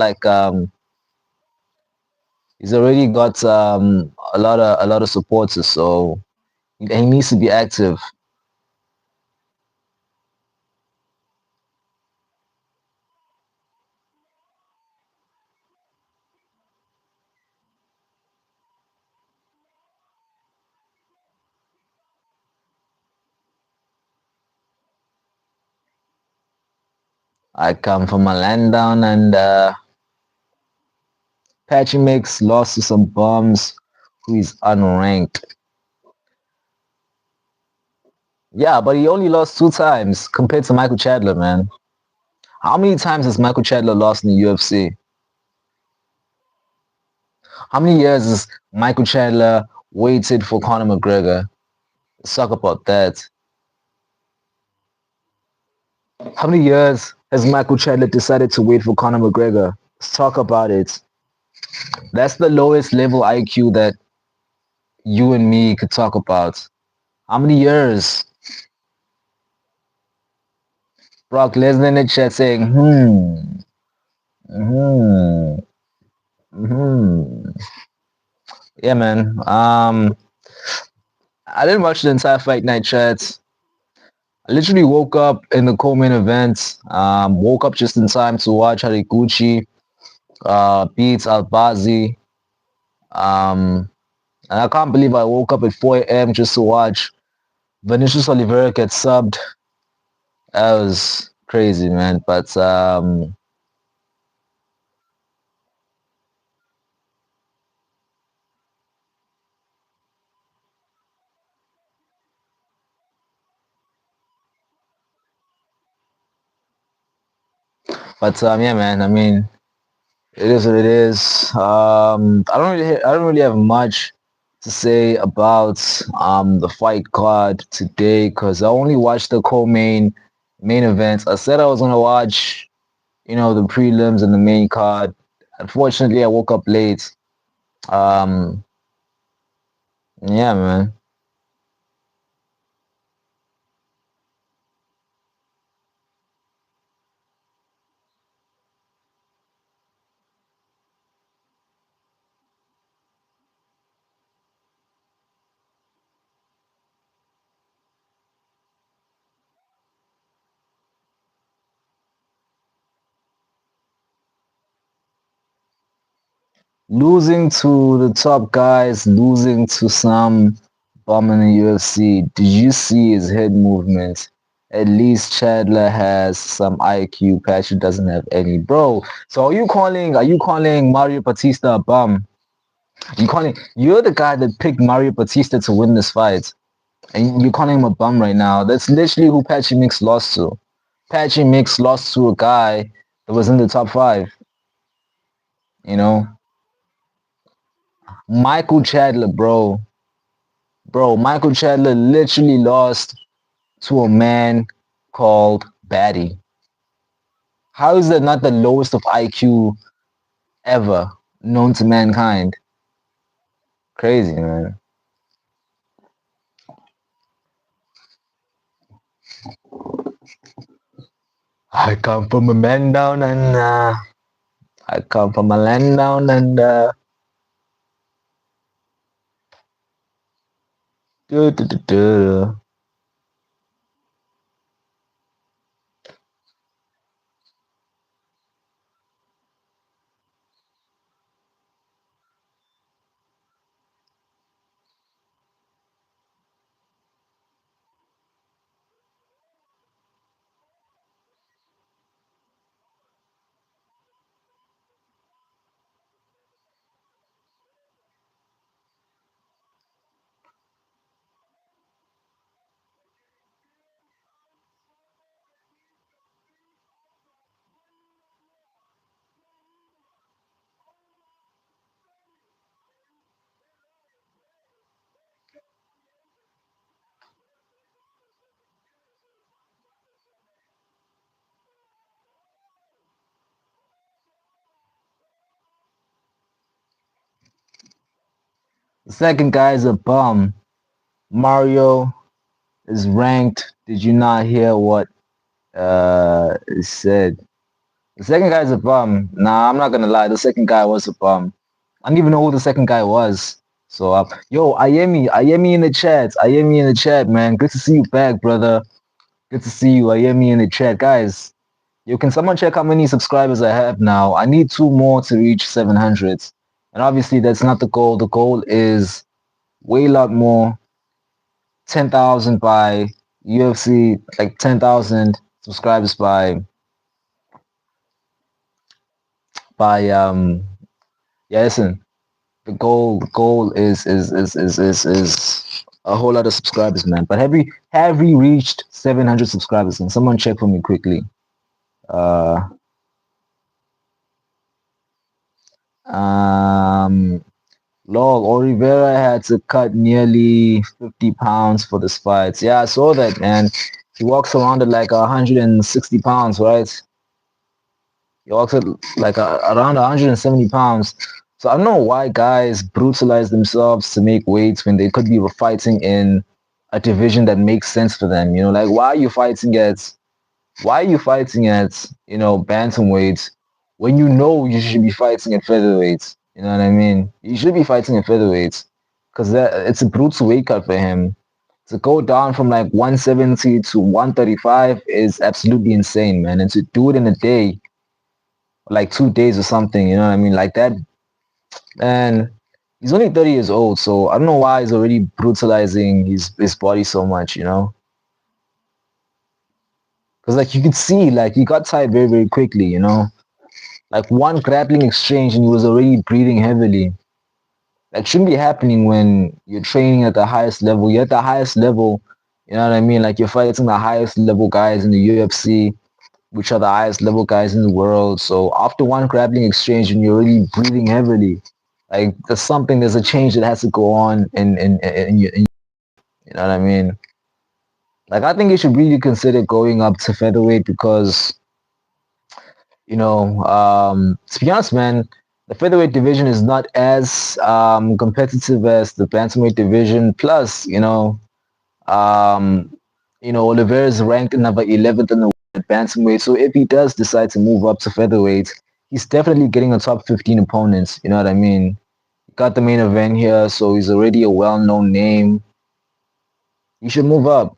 [SPEAKER 1] lot of supporters, so he needs to be active. I come from a land down and Patchy Mix lost to some bums who is unranked. Yeah, but he only lost 2 times compared to Michael Chandler, man. How many times has Michael Chandler lost in the UFC? How many years has Michael Chandler waited for Conor McGregor? Let's talk about that. How many years has Michael Chandler decided to wait for Conor McGregor? Let's talk about it. That's the lowest level IQ that you and me could talk about. How many years? Brock Lesnar in the chat saying, hmm, hmm. Yeah, man. I didn't watch the entire Fight Night chat. I literally woke up in the co-main event. Woke up just in time to watch Hariguchi beat Albazi. And I can't believe I woke up at 4 a.m. just to watch Vinicius Oliveira get subbed. That was crazy, man. But yeah, man. I mean, it is what it is. I don't really have much to say about the fight card today because I only watched the main events. I said I was gonna watch, the prelims and the main card. Unfortunately, I woke up late. Um, yeah, man. Losing to the top guys, losing to some bum in the UFC. Did you see his head movements? At least Chandler has some IQ. Patrick doesn't have any, bro. So are you calling Mario Bautista a bum? You're the guy that picked Mario Bautista to win this fight, and you're calling him a bum right now. That's literally who Patchy Mix lost to. Patchy Mix lost to a guy that was in the top five. You know, Michael Chandler, bro. Michael Chandler literally lost to a man called Batty. How is that not the lowest of IQ ever known to mankind? Crazy, man. I come from a man down under. I come from a land down under. Do, do, do, do. The second guy is a bum. Mario is ranked. Did you not hear what it said? The second guy's a bum. Nah, I'm not gonna lie. The second guy was a bum. I don't even know who the second guy was. So, yo, Ayemi in the chat. Ayemi in the chat, man. Good to see you back, brother. Good to see you. Ayemi in the chat, guys. Yo, can someone check how many subscribers I have now? I need two more to reach 700. And obviously, that's not the goal. The goal is way lot more. 10,000 by UFC, like 10,000 subscribers by yeah, listen. The goal is a whole lot of subscribers, man. But have we reached 700 subscribers? Can someone check for me quickly? Uh, um, Lol, Oliveira had to cut nearly 50 pounds for this fight. Yeah, I saw that, man. He walks around at like 160 pounds, right? He walks at like around 170 pounds. So I don't know why guys brutalize themselves to make weights when they could be fighting in a division that makes sense for them. You know, like why are you fighting at bantamweights when you know you should be fighting at featherweights? You know what I mean? You should be fighting at featherweights because it's a brutal weight cut for him. To go down from like 170 to 135 is absolutely insane, man. And to do it in a day, like 2 days or something, you know what I mean? Like that, and he's only 30 years old, so I don't know why he's already brutalizing his body so much, you know? Because like you could see, like he got tired very, very quickly, you know? Like one grappling exchange and he was already breathing heavily. That shouldn't be happening when you're training at the highest level. You're at the highest level, you know what I mean? Like you're fighting the highest level guys in the UFC, which are the highest level guys in the world. So after one grappling exchange and you're already breathing heavily, like there's a change that has to go on in you know what I mean? Like I think you should really consider going up to featherweight because to be honest, man, the featherweight division is not as competitive as the bantamweight division. Plus, um, Oliveira is ranked number 11th in the bantamweight. So if he does decide to move up to featherweight, he's definitely getting a top 15 opponents. You know what I mean? Got the main event here, so he's already a well-known name. He should move up.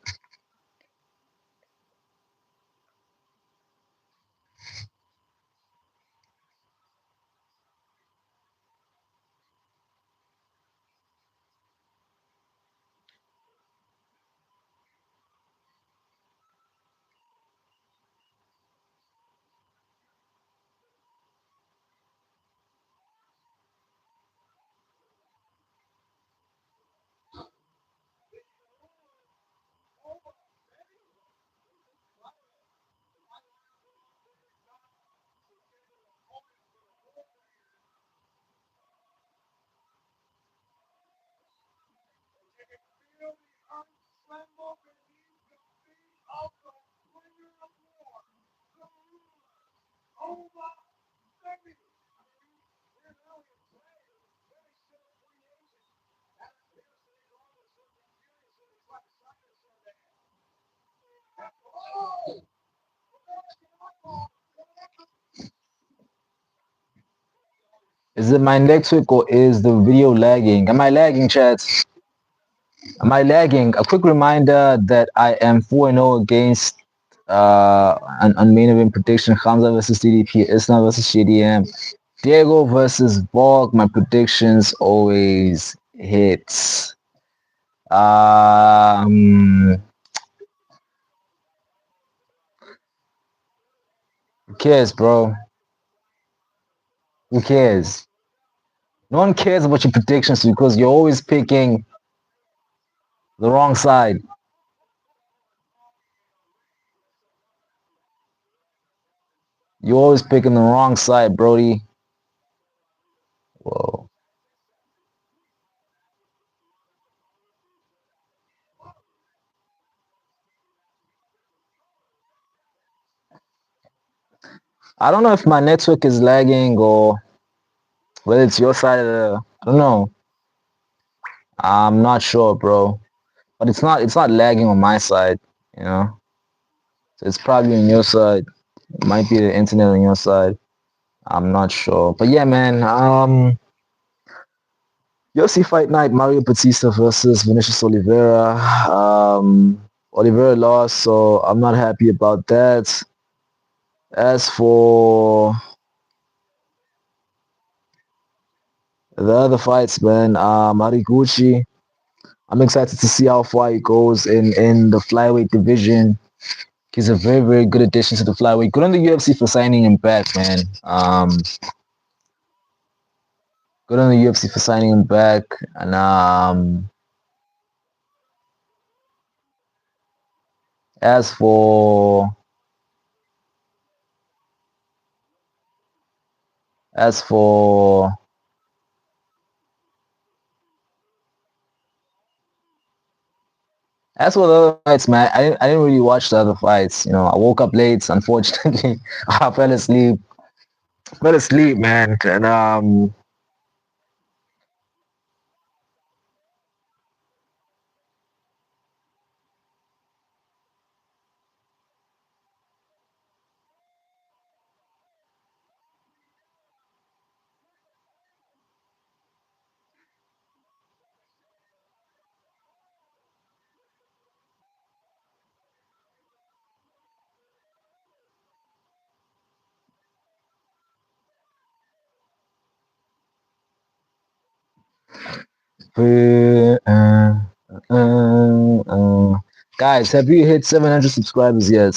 [SPEAKER 1] Is it my network or is the video lagging? Am I lagging, chat? Am I lagging? A quick reminder that I am 4-0 against on main event prediction. Hamza versus DDP, Isna versus JDM, Diego versus Volk. My predictions always hits. Who cares, bro? Who cares? No one cares about your predictions because you're always picking the wrong side. You're always picking the wrong side, Brody. Whoa. I don't know if my network is lagging or whether it's your side of the. I don't know. I'm not sure, bro. But it's not lagging on my side, you know. So it's probably on your side. It might be the internet on your side. I'm not sure. But yeah, man. UFC Fight Night, Mario Bautista versus Vinicius Oliveira. Oliveira lost, so I'm not happy about that. As for the other fights, man, Mariguchi, I'm excited to see how far he goes in the flyweight division. He's a very, very good addition to the flyweight. Good on the UFC for signing him back, man. Good on the UFC for signing him back. And as for as for as for the other fights, man, I didn't really watch the other fights. You know, I woke up late, unfortunately. I fell asleep. Fell asleep, man. And guys, have you hit 700 subscribers yet?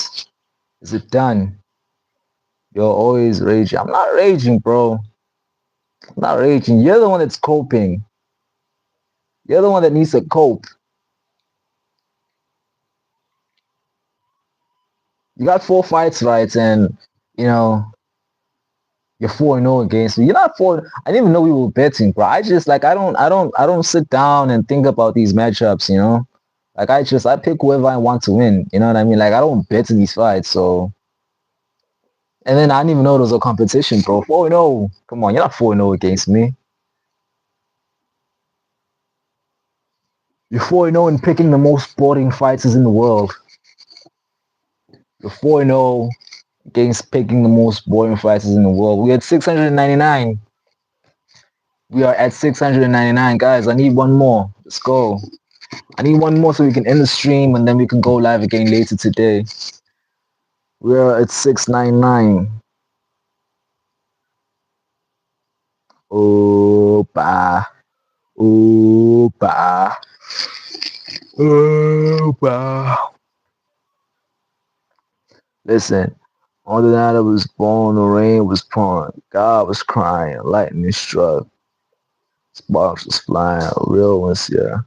[SPEAKER 1] Is it done? You're always raging. I'm not raging, bro. I'm not raging. You're the one that's coping. You're the one that needs to cope. You got 4 fights, right? And you know you're 4-0 against me. You're not 4. I didn't even know we were betting, bro. I just like I don't sit down and think about these matchups. You know, like I pick whoever I want to win. You know what I mean? Like I don't bet in these fights. So and then I didn't even know there was a competition, bro. 4-0. Come on, you're not 4-0 against me. You're 4-0 and picking the most boring fighters in the world. You're 4-0 against picking the most boring fighters in the world. We had 699. We are at 699, guys. I need one more. Let's go. I need one more so we can end the stream and then we can go live again later today. We're at 699. Opa. Opa. Opa. Listen, on the night I was born, the rain was pouring. God was crying, lightning struck. Sparks was flying, real ones, yeah.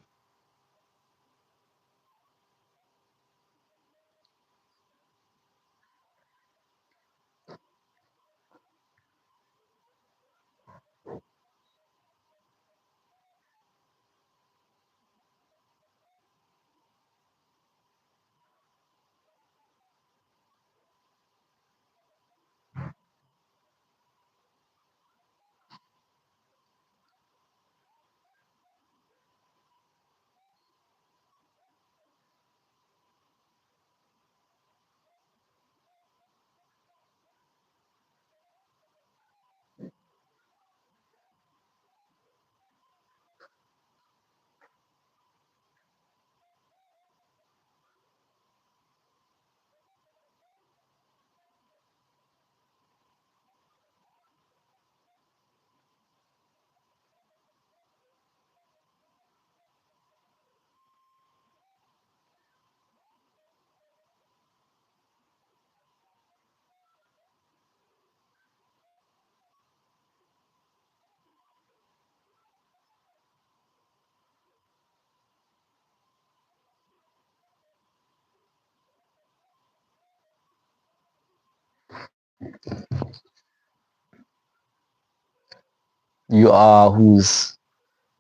[SPEAKER 1] You are who's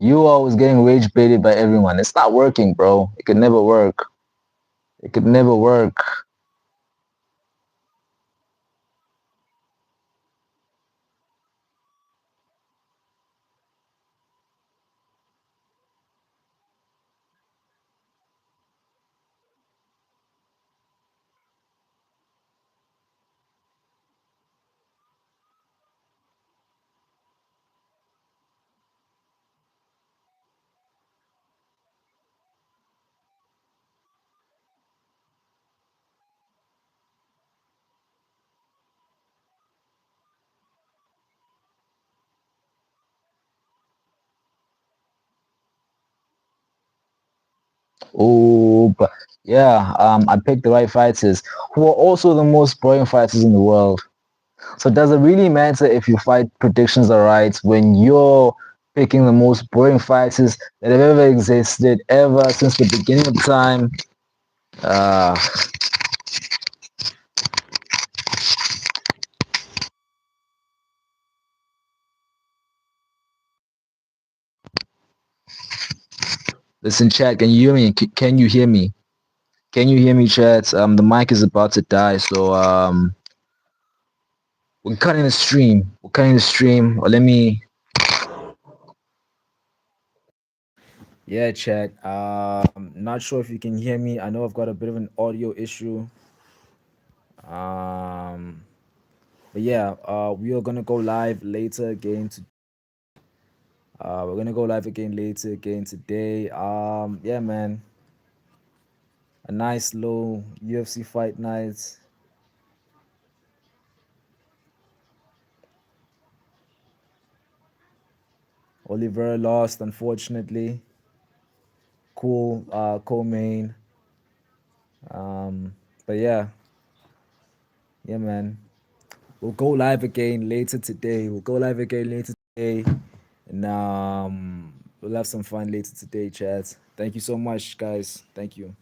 [SPEAKER 1] you are who's getting rage baited by everyone. It's not working, bro. It could never work. It could never work. Oh, but yeah, I picked the right fighters who are also the most boring fighters in the world. So does it really matter if your fight predictions are right when you're picking the most boring fighters that have ever existed ever since the beginning of time? Uh, Listen, chat. Can you hear me? Can you hear me? Can you hear me, chat? The mic is about to die, so we're cutting the stream. We're cutting the stream. Or let me. Yeah, chat. Not sure if you can hear me. I know I've got a bit of an audio issue. Um, but yeah, we are gonna go live later again. We're gonna go live again later again today. Yeah, man, a nice low UFC fight night. Oliveira lost, unfortunately. Cool, co-main. But yeah, yeah, man. We'll go live again later today. We'll go live again later today, and we'll have some fun later today, chat. Thank you so much, guys. Thank you.